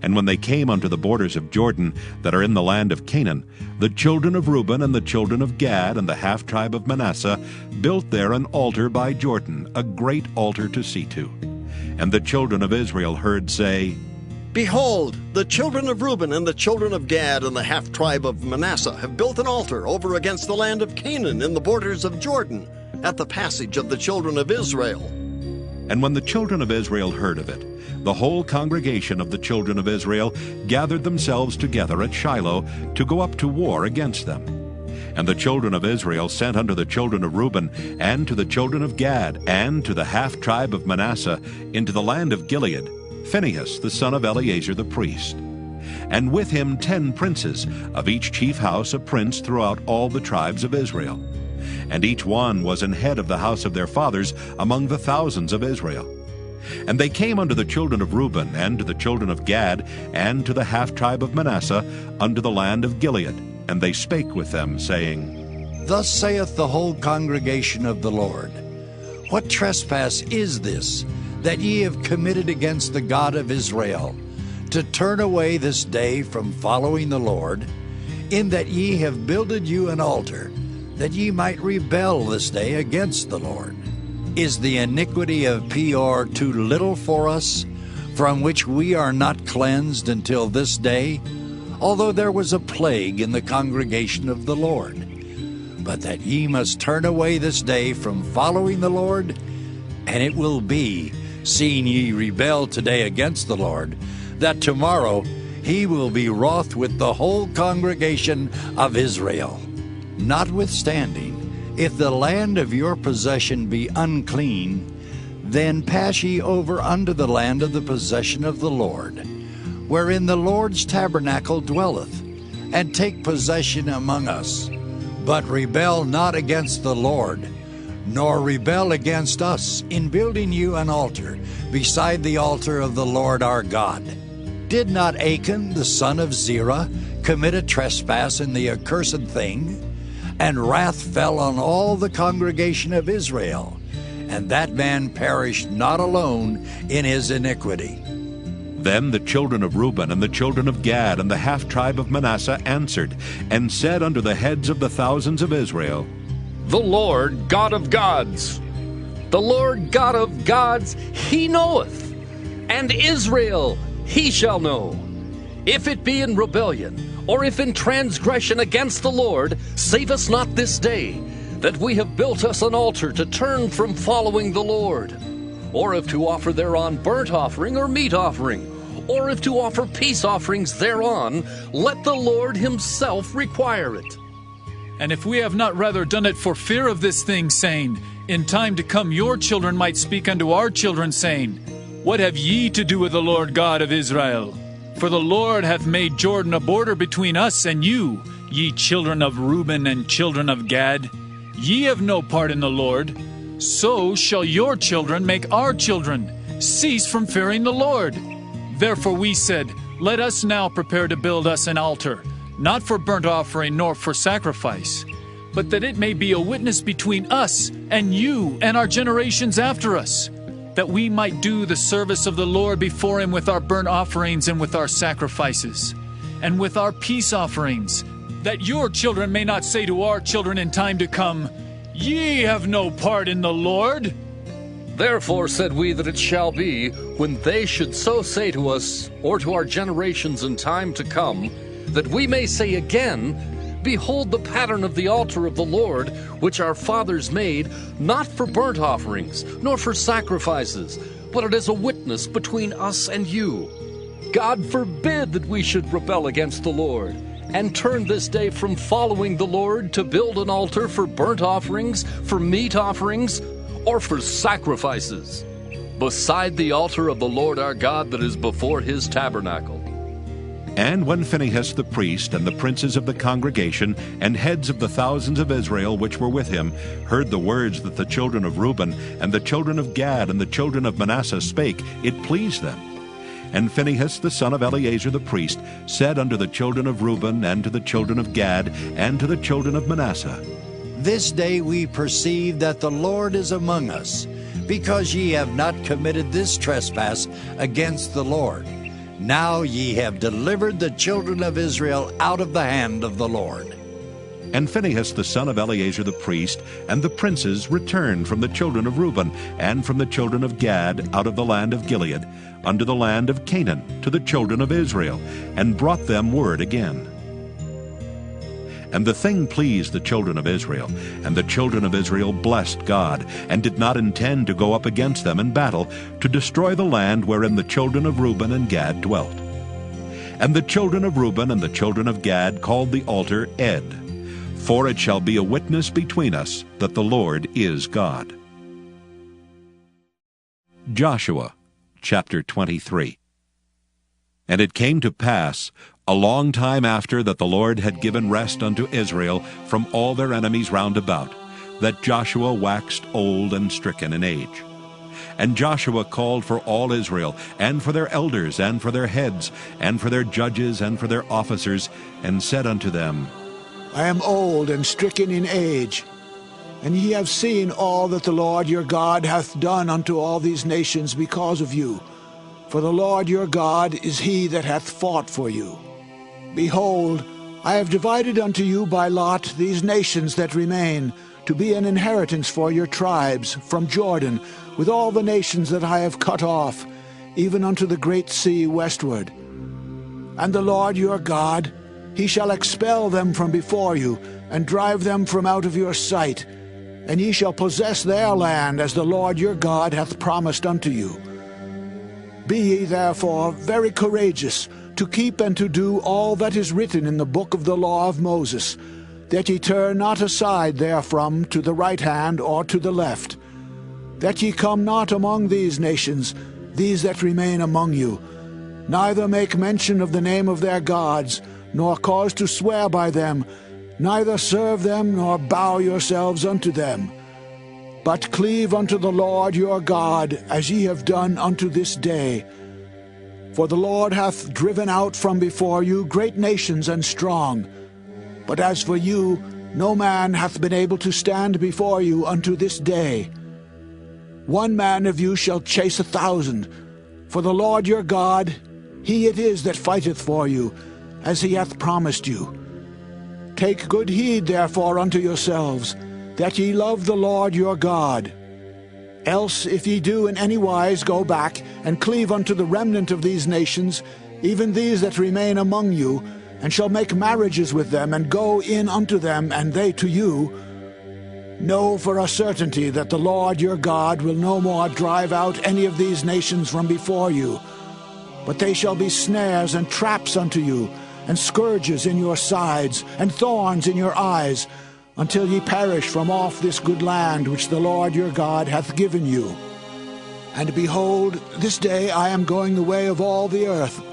And when they came unto the borders of Jordan that are in the land of Canaan, the children of Reuben and the children of Gad and the half-tribe of Manasseh built there an altar by Jordan, a great altar to see to. And the children of Israel heard say, Behold, the children of Reuben and the children of Gad and the half-tribe of Manasseh have built an altar over against the land of Canaan in the borders of Jordan, at the passage of the children of Israel. And when the children of Israel heard of it, the whole congregation of the children of Israel gathered themselves together at Shiloh to go up to war against them. And the children of Israel sent unto the children of Reuben, and to the children of Gad, and to the half-tribe of Manasseh, into the land of Gilead, Phinehas the son of Eleazar the priest. And with him 10 princes, of each chief house a prince throughout all the tribes of Israel. And each one was an head of the house of their fathers among the thousands of Israel. And they came unto the children of Reuben, and to the children of Gad, and to the half-tribe of Manasseh, unto the land of Gilead. And they spake with them, saying, Thus saith the whole congregation of the Lord, What trespass is this, that ye have committed against the God of Israel, to turn away this day from following the Lord, in that ye have builded you an altar, that ye might rebel this day against the Lord? Is the iniquity of Peor too little for us, from which we are not cleansed until this day, although there was a plague in the congregation of the Lord? But that ye must turn away this day from following the Lord? And it will be, seeing ye rebel today against the Lord, that tomorrow he will be wroth with the whole congregation of Israel. Notwithstanding, if the land of your possession be unclean, then pass ye over unto the land of the possession of the Lord, wherein the Lord's tabernacle dwelleth, and take possession among us. But rebel not against the Lord, nor rebel against us in building you an altar beside the altar of the Lord our God. Did not Achan the son of Zerah commit a trespass in the accursed thing? And wrath fell on all the congregation of Israel, and that man perished not alone in his iniquity. Then the children of Reuben and the children of Gad and the half-tribe of Manasseh answered, and said unto the heads of the thousands of Israel, The Lord God of gods, the Lord God of gods, he knoweth, and Israel he shall know. If it be in rebellion, or if in transgression against the Lord, save us not this day, that we have built us an altar to turn from following the Lord. Or if to offer thereon burnt offering or meat offering, or if to offer peace offerings thereon, let the Lord himself require it. And if we have not rather done it for fear of this thing, saying, In time to come your children might speak unto our children, saying, What have ye to do with the Lord God of Israel? For the Lord hath made Jordan a border between us and you, ye children of Reuben and children of Gad. Ye have no part in the Lord. So shall your children make our children cease from fearing the Lord. Therefore we said, Let us now prepare to build us an altar, not for burnt offering nor for sacrifice, but that it may be a witness between us and you and our generations after us, that we might do the service of the Lord before him with our burnt offerings and with our sacrifices, and with our peace offerings, that your children may not say to our children in time to come, Ye have no part in the Lord. Therefore said we that it shall be, when they should so say to us, or to our generations in time to come, that we may say again, Behold the pattern of the altar of the Lord, which our fathers made, not for burnt offerings, nor for sacrifices, but it is a witness between us and you. God forbid that we should rebel against the Lord, and turn this day from following the Lord to build an altar for burnt offerings, for meat offerings, or for sacrifices, beside the altar of the Lord our God that is before his tabernacle. And when Phinehas the priest and the princes of the congregation and heads of the thousands of Israel which were with him heard the words that the children of Reuben and the children of Gad and the children of Manasseh spake, it pleased them. And Phinehas the son of Eleazar the priest said unto the children of Reuben and to the children of Gad and to the children of Manasseh, This day we perceive that the Lord is among us, because ye have not committed this trespass against the Lord. Now ye have delivered the children of Israel out of the hand of the Lord. And Phinehas the son of Eleazar the priest and the princes returned from the children of Reuben and from the children of Gad out of the land of Gilead unto the land of Canaan to the children of Israel, and brought them word again. And the thing pleased the children of Israel, and the children of Israel blessed God, and did not intend to go up against them in battle, to destroy the land wherein the children of Reuben and Gad dwelt. And the children of Reuben and the children of Gad called the altar Ed, for it shall be a witness between us that the Lord is God. Joshua chapter 23. And it came to pass, a long time after that the Lord had given rest unto Israel from all their enemies round about, that Joshua waxed old and stricken in age. And Joshua called for all Israel, and for their elders, and for their heads, and for their judges, and for their officers, and said unto them, I am old and stricken in age, and ye have seen all that the Lord your God hath done unto all these nations because of you. For the Lord your God is he that hath fought for you. Behold, I have divided unto you by lot these nations that remain, to be an inheritance for your tribes, from Jordan, with all the nations that I have cut off, even unto the great sea westward. And the Lord your God, he shall expel them from before you, and drive them from out of your sight, and ye shall possess their land, as the Lord your God hath promised unto you. Be ye therefore very courageous, to keep and to do all that is written in the book of the law of Moses, that ye turn not aside therefrom to the right hand or to the left, that ye come not among these nations, these that remain among you, neither make mention of the name of their gods, nor cause to swear by them, Neither serve them nor bow yourselves unto them, but cleave unto the Lord your God, as ye have done unto this day. For the Lord hath driven out from before you great nations and strong. But as for you, no man hath been able to stand before you unto this day. 1 man of you shall chase 1,000. For the Lord your God, he it is that fighteth for you, as he hath promised you. Take good heed therefore unto yourselves, that ye love the Lord your God. Else if ye do in any wise go back, and cleave unto the remnant of these nations, even these that remain among you, and shall make marriages with them, and go in unto them, and they to you, know for a certainty that the Lord your God will no more drive out any of these nations from before you, but they shall be snares and traps unto you, and scourges in your sides, and thorns in your eyes, until ye perish from off this good land which the Lord your God hath given you. And behold, this day I am going the way of all the earth,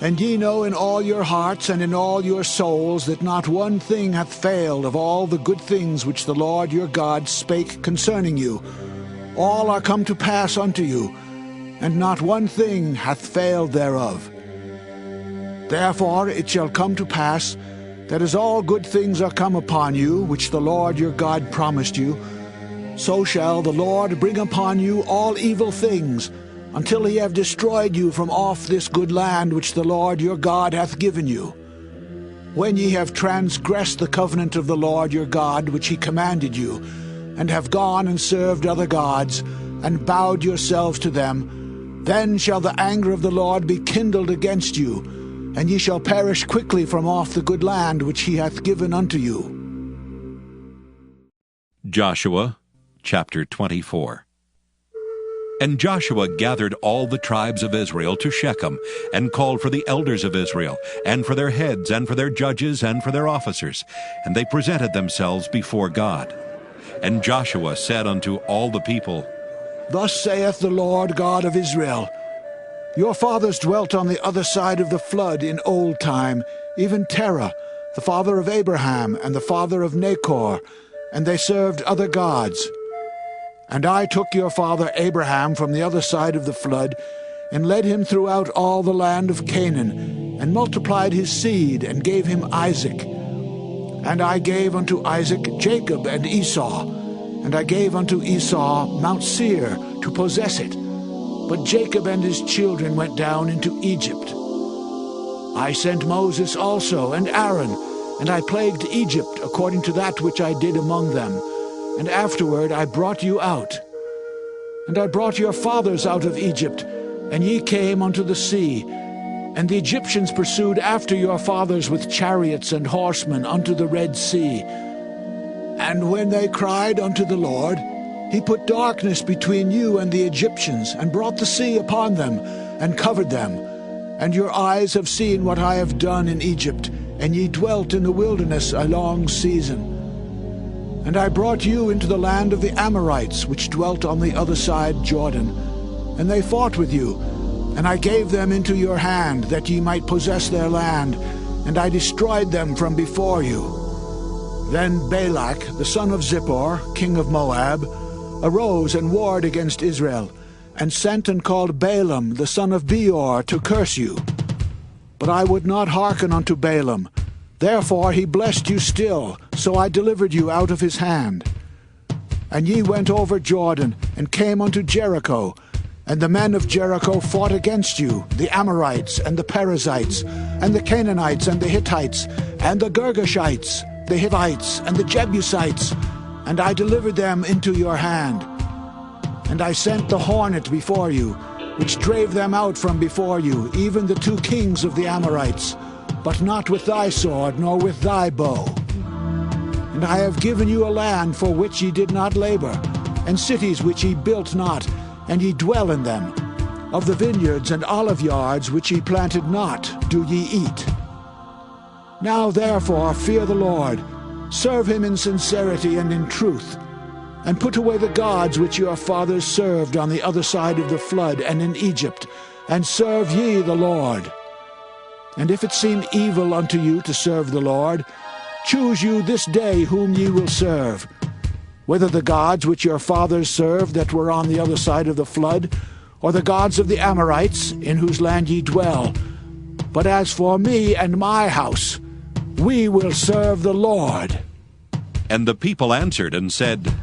and ye know in all your hearts and in all your souls that not one thing hath failed of all the good things which the Lord your God spake concerning you. All are come to pass unto you, and not one thing hath failed thereof. Therefore it shall come to pass, that as all good things are come upon you, which the Lord your God promised you, so shall the Lord bring upon you all evil things, until he have destroyed you from off this good land which the Lord your God hath given you. When ye have transgressed the covenant of the Lord your God which he commanded you, and have gone and served other gods, and bowed yourselves to them, then shall the anger of the Lord be kindled against you, and ye shall perish quickly from off the good land which he hath given unto you. Joshua chapter 24. And Joshua gathered all the tribes of Israel to Shechem, and called for the elders of Israel, and for their heads, and for their judges, and for their officers. And they presented themselves before God. And Joshua said unto all the people, Thus saith the Lord God of Israel, Your fathers dwelt on the other side of the flood in old time, even Terah, the father of Abraham, and the father of Nachor, and they served other gods. And I took your father Abraham from the other side of the flood, and led him throughout all the land of Canaan, and multiplied his seed, and gave him Isaac. And I gave unto Isaac Jacob and Esau, and I gave unto Esau Mount Seir to possess it. But Jacob and his children went down into Egypt. I sent Moses also, and Aaron, and I plagued Egypt according to that which I did among them. And afterward I brought you out. And I brought your fathers out of Egypt, and ye came unto the sea. And the Egyptians pursued after your fathers with chariots and horsemen unto the Red Sea. And when they cried unto the Lord, he put darkness between you and the Egyptians, and brought the sea upon them, and covered them. And your eyes have seen what I have done in Egypt, and ye dwelt in the wilderness a long season. And I brought you into the land of the Amorites, which dwelt on the other side Jordan. And they fought with you, and I gave them into your hand, that ye might possess their land, and I destroyed them from before you. Then Balak, the son of Zippor, king of Moab, arose and warred against Israel, and sent and called Balaam, the son of Beor, to curse you. But I would not hearken unto Balaam. Therefore he blessed you still, so I delivered you out of his hand. And ye went over Jordan, and came unto Jericho. And the men of Jericho fought against you, the Amorites, and the Perizzites, and the Canaanites, and the Hittites, and the Girgashites, the Hivites, and the Jebusites, and I delivered them into your hand. And I sent the hornet before you, which drave them out from before you, even the 2 kings of the Amorites, but not with thy sword, nor with thy bow. And I have given you a land for which ye did not labor, and cities which ye built not, and ye dwell in them. Of the vineyards and olive yards which ye planted not do ye eat. Now therefore fear the Lord, serve him in sincerity and in truth, and put away the gods which your fathers served on the other side of the flood and in Egypt, and serve ye the Lord. And if it seem evil unto you to serve the Lord, choose you this day whom ye will serve, whether the gods which your fathers served that were on the other side of the flood, or the gods of the Amorites, in whose land ye dwell. But as for me and my house, we will serve the Lord. And the people answered and said,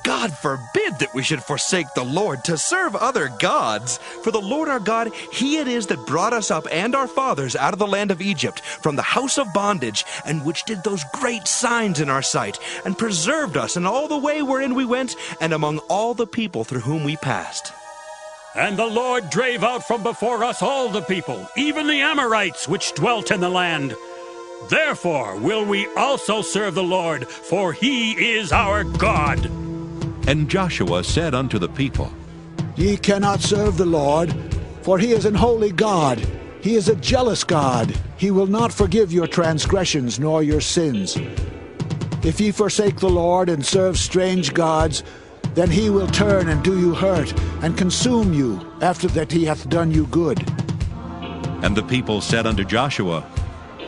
God forbid that we should forsake the Lord to serve other gods. For the Lord our God, He it is that brought us up and our fathers out of the land of Egypt, from the house of bondage, and which did those great signs in our sight, and preserved us in all the way wherein we went, and among all the people through whom we passed. And the Lord drave out from before us all the people, even the Amorites which dwelt in the land. Therefore will we also serve the Lord, for He is our God. And Joshua said unto the people, Ye cannot serve the Lord, for He is an holy God. He is a jealous God. He will not forgive your transgressions nor your sins. If ye forsake the Lord and serve strange gods, then He will turn and do you hurt, and consume you, after that He hath done you good. And the people said unto Joshua,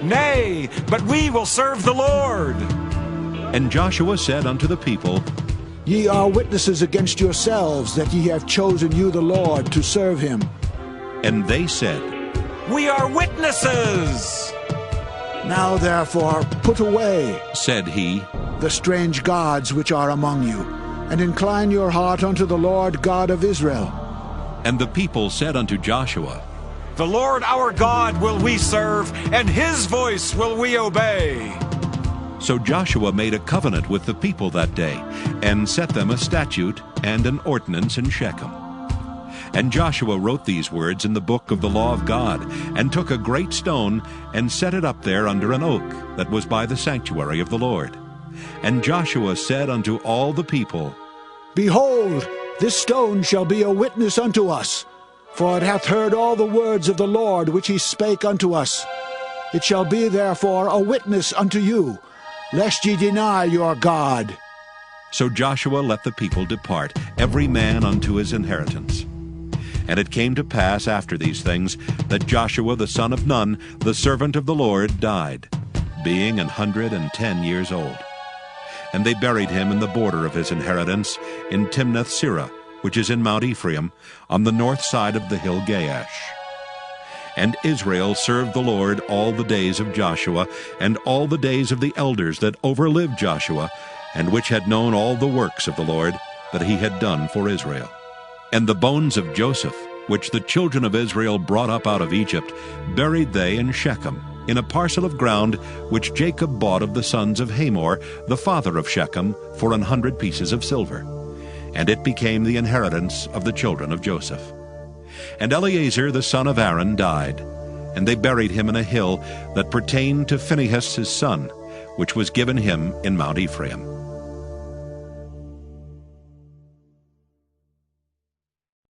Nay, but we will serve the Lord. And Joshua said unto the people, Ye are witnesses against yourselves that ye have chosen you the Lord to serve Him. And they said, We are witnesses. Now therefore put away, said he, the strange gods which are among you, and incline your heart unto the Lord God of Israel. And the people said unto Joshua, The Lord our God will we serve, and His voice will we obey. So Joshua made a covenant with the people that day, and set them a statute and an ordinance in Shechem. And Joshua wrote these words in the book of the law of God, and took a great stone, and set it up there under an oak that was by the sanctuary of the Lord. And Joshua said unto all the people, Behold, this stone shall be a witness unto us, for it hath heard all the words of the Lord which He spake unto us. It shall be therefore a witness unto you, lest ye deny your God. So Joshua let the people depart, every man unto his inheritance. And it came to pass after these things, that Joshua the son of Nun, the servant of the Lord, died, being 110 years old. And they buried him in the border of his inheritance, in Timnath-Serah, which is in Mount Ephraim, on the north side of the hill Gaash. And Israel served the Lord all the days of Joshua, and all the days of the elders that overlived Joshua, and which had known all the works of the Lord that He had done for Israel. And the bones of Joseph, which the children of Israel brought up out of Egypt, buried they in Shechem, in a parcel of ground which Jacob bought of the sons of Hamor, the father of Shechem, for 100 pieces of silver. And it became the inheritance of the children of Joseph. And Eleazar the son of Aaron died, and they buried him in a hill that pertained to Phinehas his son, which was given him in Mount Ephraim.